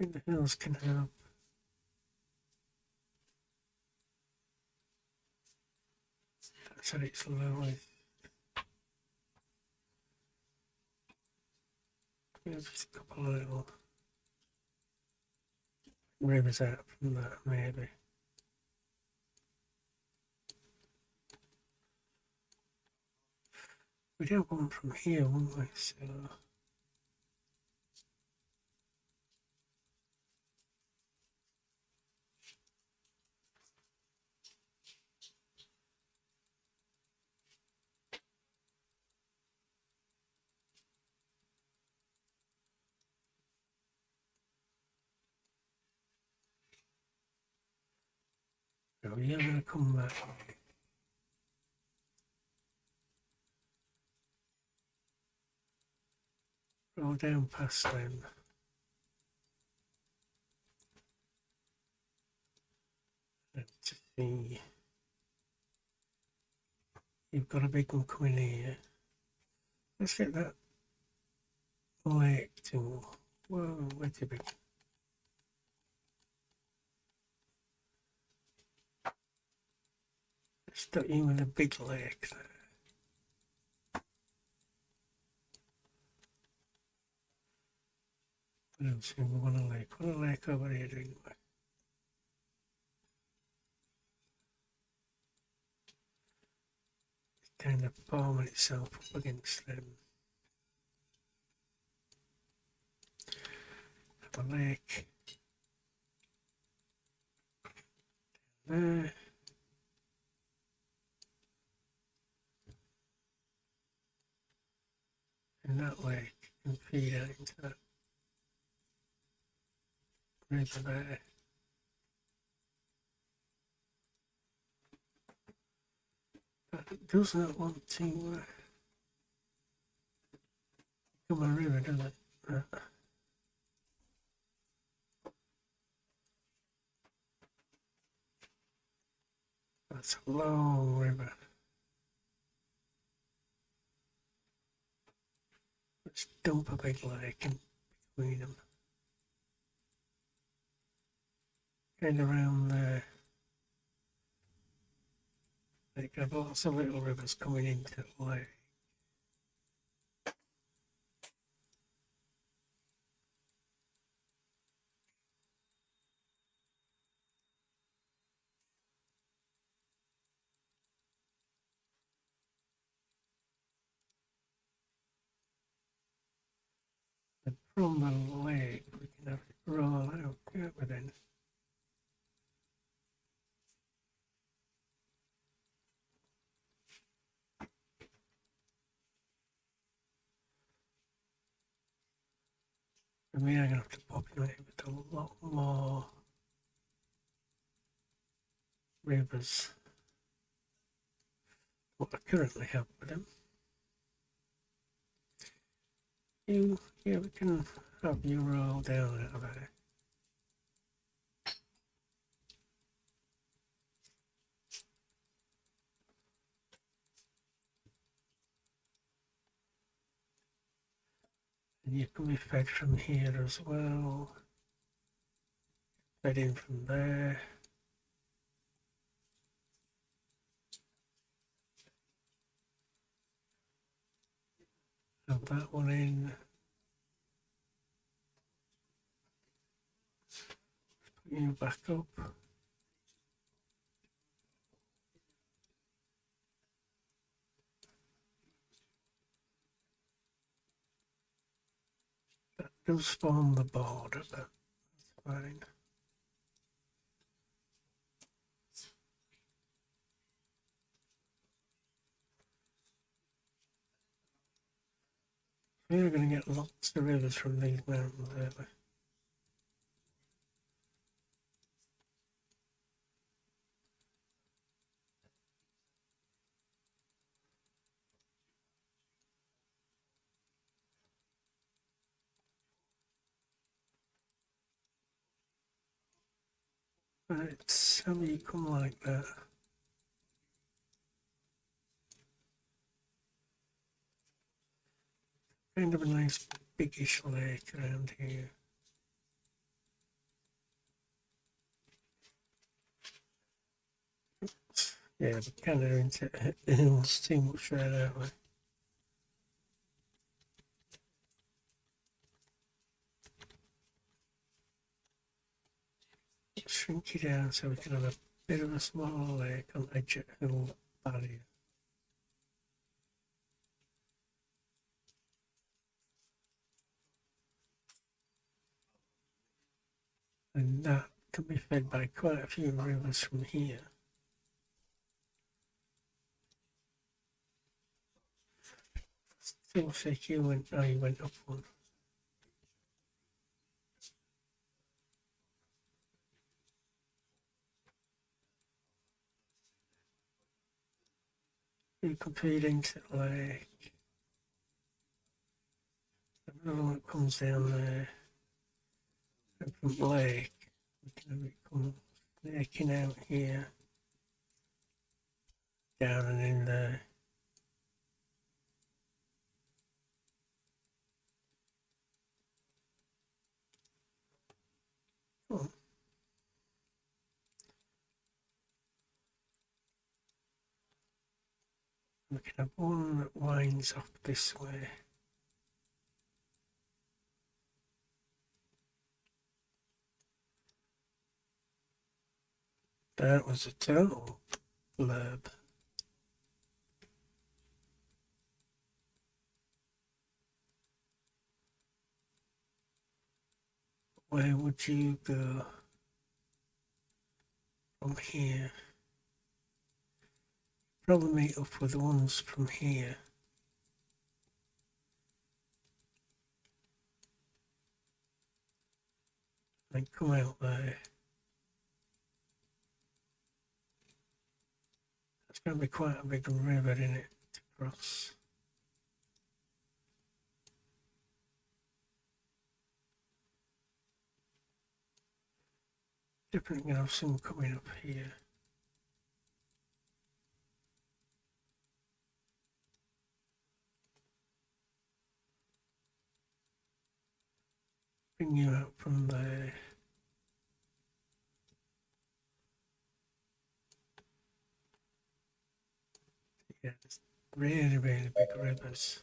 I think the hills can help. That's at its lowest. Yeah, just a couple of little rivers out from that, maybe. We'd have one from here, wouldn't we? So, oh, you're going to come that way. Roll down past them. Let's see. You've got a big one coming here. Let's get that lake to. Whoa, way too big. Let's start you with a big lake there. What else? We want a lake. What a lake over here doing? Kind of forming itself up against them. Have a lake there. And that lake can feed out into that river there. That does not want to become a river, does it? That's a long river. Let's dump a big lake in between them. And around there. They have lots of little rivers coming into the lake. And from the lake, we can have it roll out, can't we then? And we are going to have to populate it with a lot more rivers what I currently have with them. Yeah, we can have you roll down out of there. And you can be fed from here as well. Fed in from there. Have that one in. Put you back up. That does form the border, but that's fine. We're going to get lots of rivers from these mountains, aren't we? Right, how do you come like that? Kind of a nice biggish lake around here. Yeah, we're kind of into the hills too much there, aren't we? Shrink it down so we can have a bit of a smaller lake on the edge of the hill barrier. And that can be fed by quite a few rivers from here. Seems like you went up one. You can feed into the lake. Another one that comes down there. And from the lake, we can have it come snaking out here, down and in there. Oh, we can have one that winds off this way. That was a total blurb. Where would you go from here? Probably meet up with the ones from here. And come out there. It's going to be quite a big river in it to cross. Definitely going to have some coming up here. Bring you out from there. Yeah, it's really, really big rivers.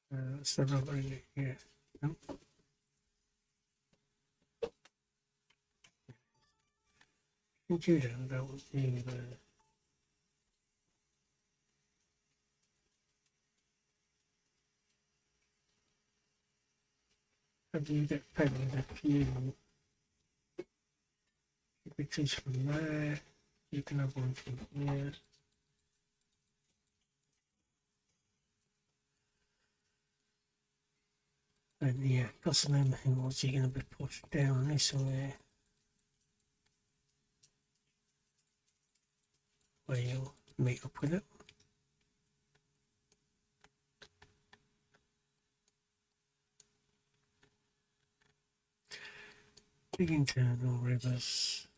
That's the rubber in it, yeah. Nope. Think you don't you there. Have you get paid a few pictures from there? You can have one from here. And yeah, got some other hills you're going to be pushed down this way, where you'll meet up with it. Big internal rivers.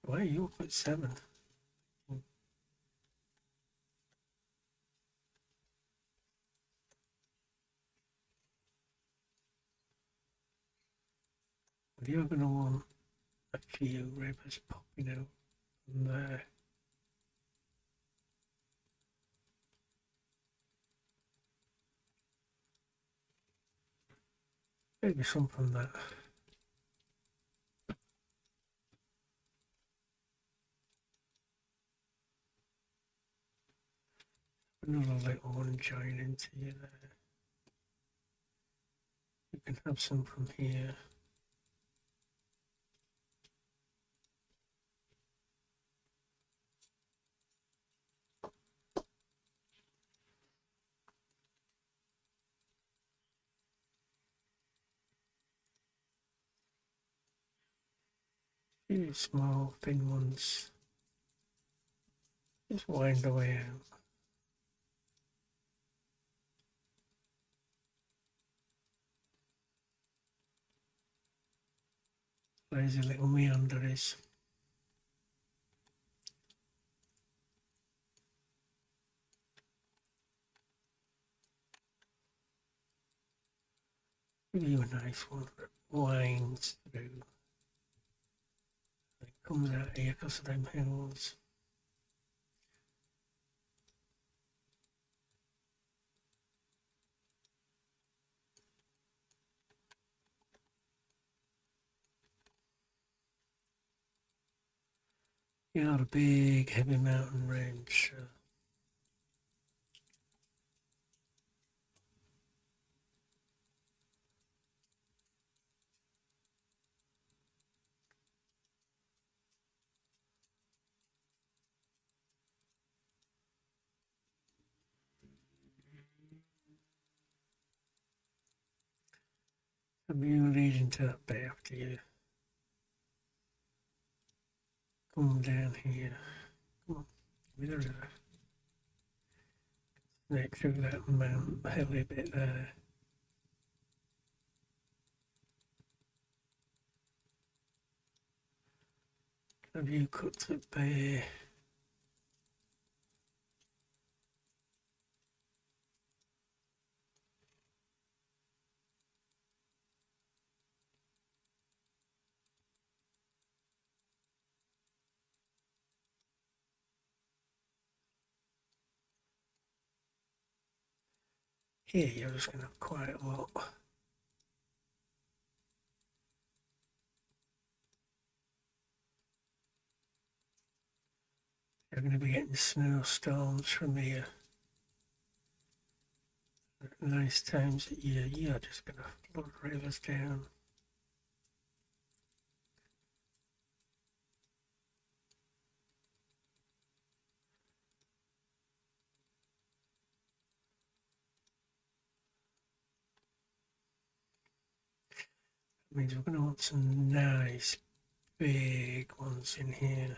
Why are you up at 7? Well, you're going to want a few rivers popping out from there. Maybe some from that. Another little one join into you there. You can have some from here. few small thin ones just wind the way out. There's a little meanderies. Give you a nice one that winds through. It comes out here because of them hills. You know, the big heavy mountain range. The view leading to that bit after you come down here. Come on, give me the river. Snake through that mountain, hilly bit there. The view cuts up there. Here you're just going to have quite a lot. You're going to be getting snowstorms from here. Nice times that you're just going to flood rivers down. That means we're going to want some nice big ones in here.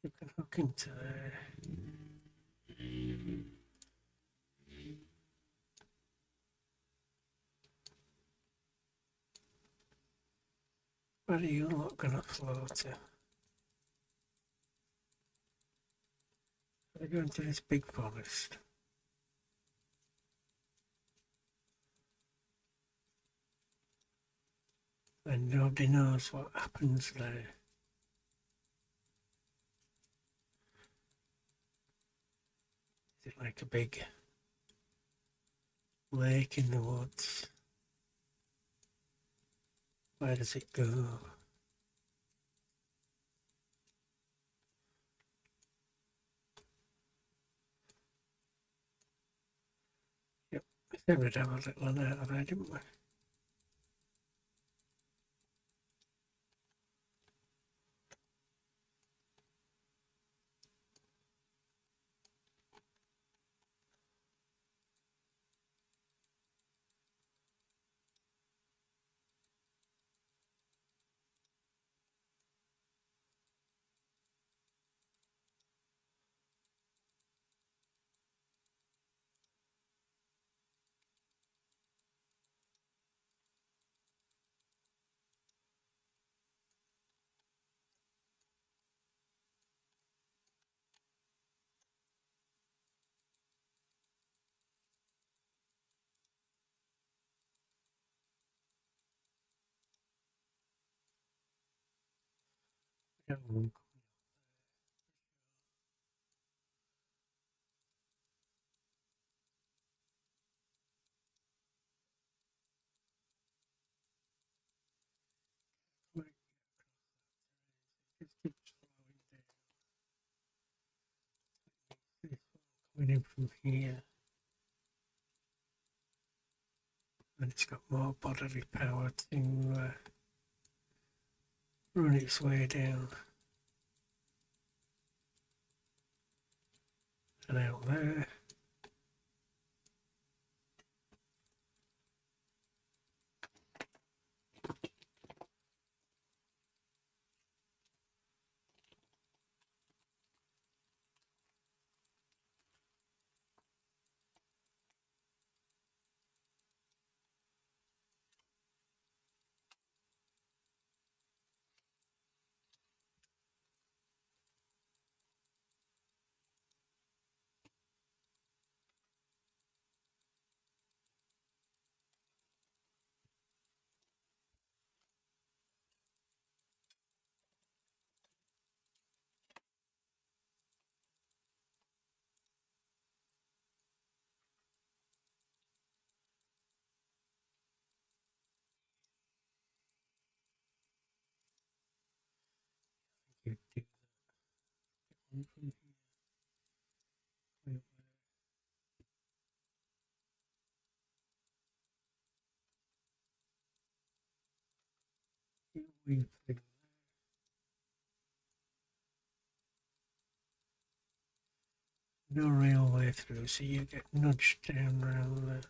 You can hook into there. Where are you lot going to flow to? They go into this big forest. And nobody knows what happens there. Is it like a big lake in the woods? Where does it go? Yep, we said we'd have a little one out of there, didn't we? Yeah, just keeps flowing down. This one coming in from here. And it's got more bodily power to run its way down. and out there. You do one from here. You weave through. No real way through, so you get nudged down around there.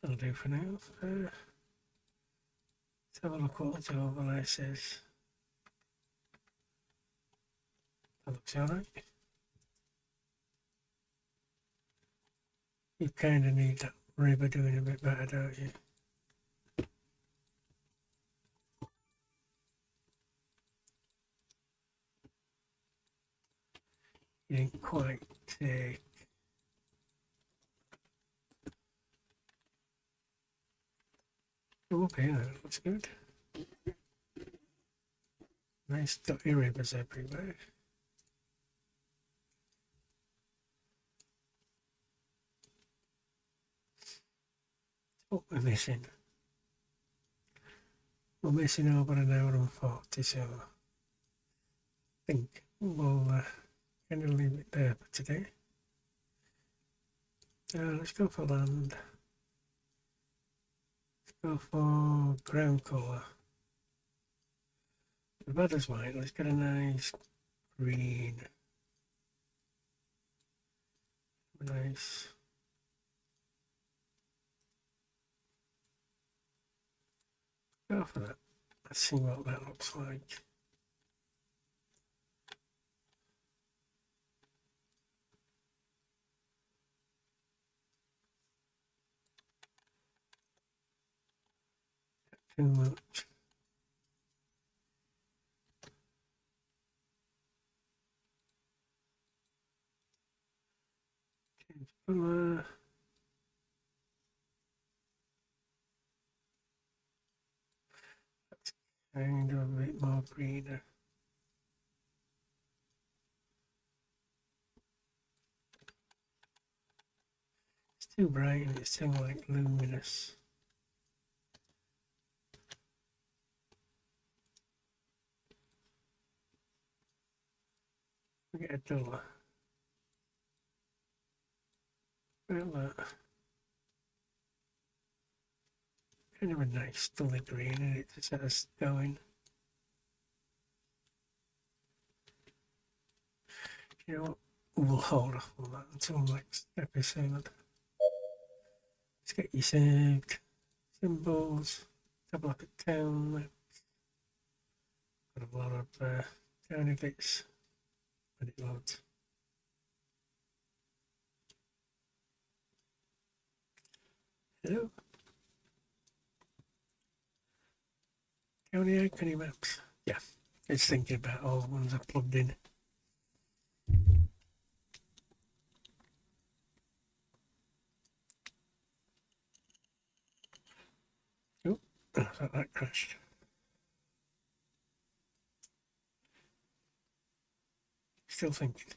That'll do for now. Let's have a look what the overlay says. That looks alright. You kind of need that river doing a bit better, don't you? You didn't quite take. Oh, okay, that looks good. Nice dotty rivers everywhere. What we're missing? We're missing over an hour and 40, so I think we'll kind of leave it there for today. Let's go for land. Let's go for ground colour. The weather's white, let's get a nice green. Nice. Go for that. Let's see what that looks like. Too much. Change colour. That's kind of a bit more greener. It's too bright and it's too like luminous. We get a duller. Well, kind of a nice dully green and it to set us going. You know what? We'll hold off on that until next episode. Let's get you saved. Symbols. Have a look at town. Got a lot of towny bits when it loads. Hello? County Icony Maps. Yeah, it's thinking about all the ones I've plugged in. Oh, I thought that crashed. Still thinking.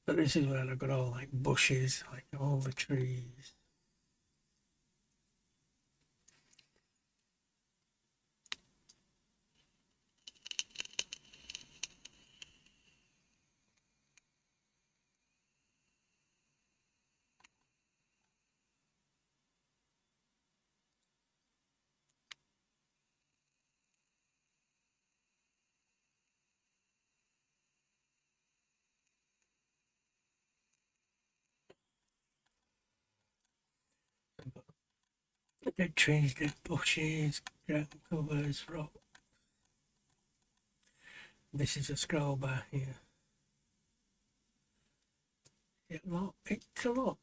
But this is where I've got all like bushes, like all the trees. Dead trees, dead bushes, ground covers, rock. This is a scroll bar here. It's a lot. It's a lot.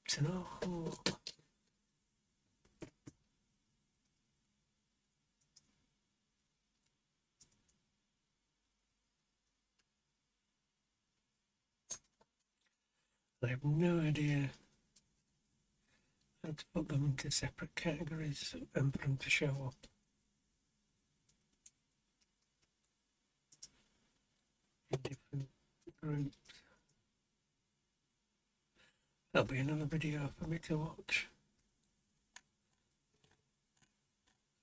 It's an awful. I have no idea how to put them into separate categories and for them to show up. In different groups. That'll be another video for me to watch.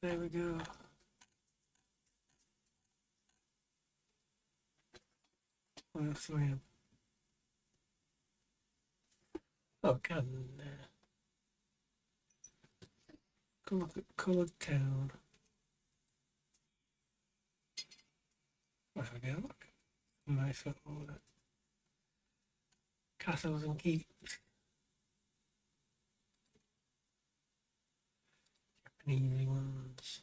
There we go. What else do we have? Oh, can look at Coloured Town. There we go. Look. Nice little castles and keeps. Japanese ones.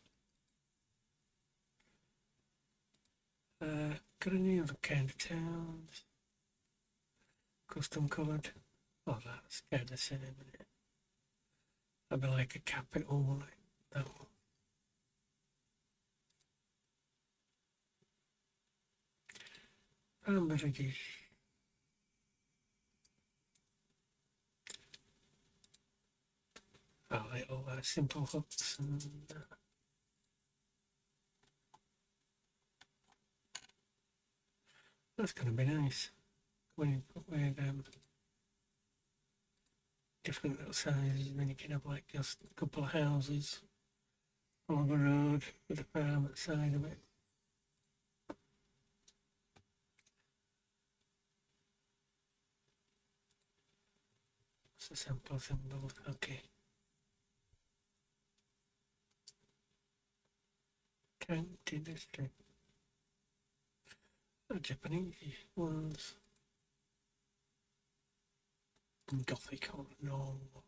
Got any other kind of towns? Custom coloured. Oh, that's kind of the same, isn't it? That'd be like a capital, like that one. Farm villages. Oh, little simple huts and that's going to be nice when you put with different little sizes, and then you can have like just a couple of houses along the road with a farm at the side of it. It's a sample symbol, okay. County district. Oh, Japanese ones. Gothic or normal.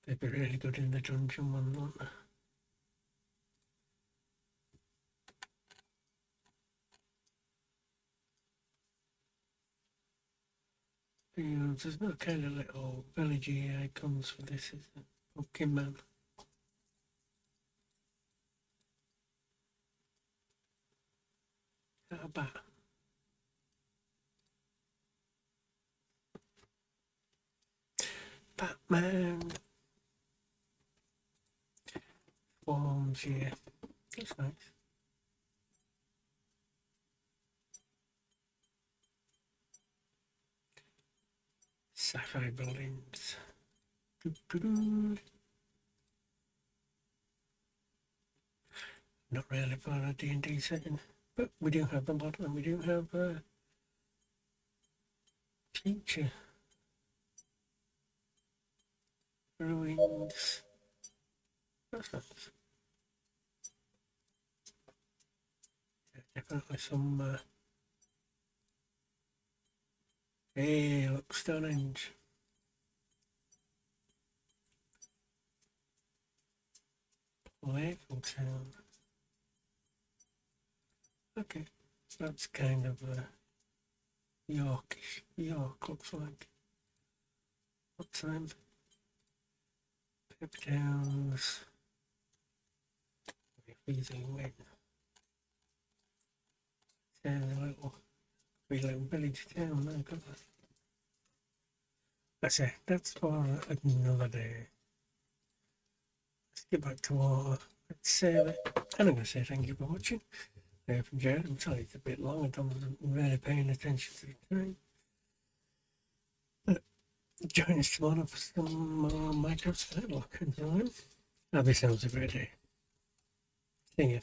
They'd be really good in the dungeon one, wouldn't they? There's no kind of little villagey icons for this, is there? Pumpkin Man. How about Batman? Forms, yeah. That's nice. Sci-fi buildings. Doo-doo-doo. Not really for a D&D setting, but we do have the model and we do have future ruins. That's nice. Yeah, definitely some. Hey, look, Stonehenge. Playful Town. Okay, that's kind of Yorkish. York looks like. What's them? Pip Towns. Freezing wind. Sounds a little village town there, couldn't it? That's it. That's for another day. Let's get back to water. Let's save it. And I'm going to say thank you for watching. I hope you enjoyed. I'm sorry it's a bit long. I wasn't really paying attention to the time. But join us tomorrow for some more Minecraft Skyblock. Until then, have yourselves a great day. See you.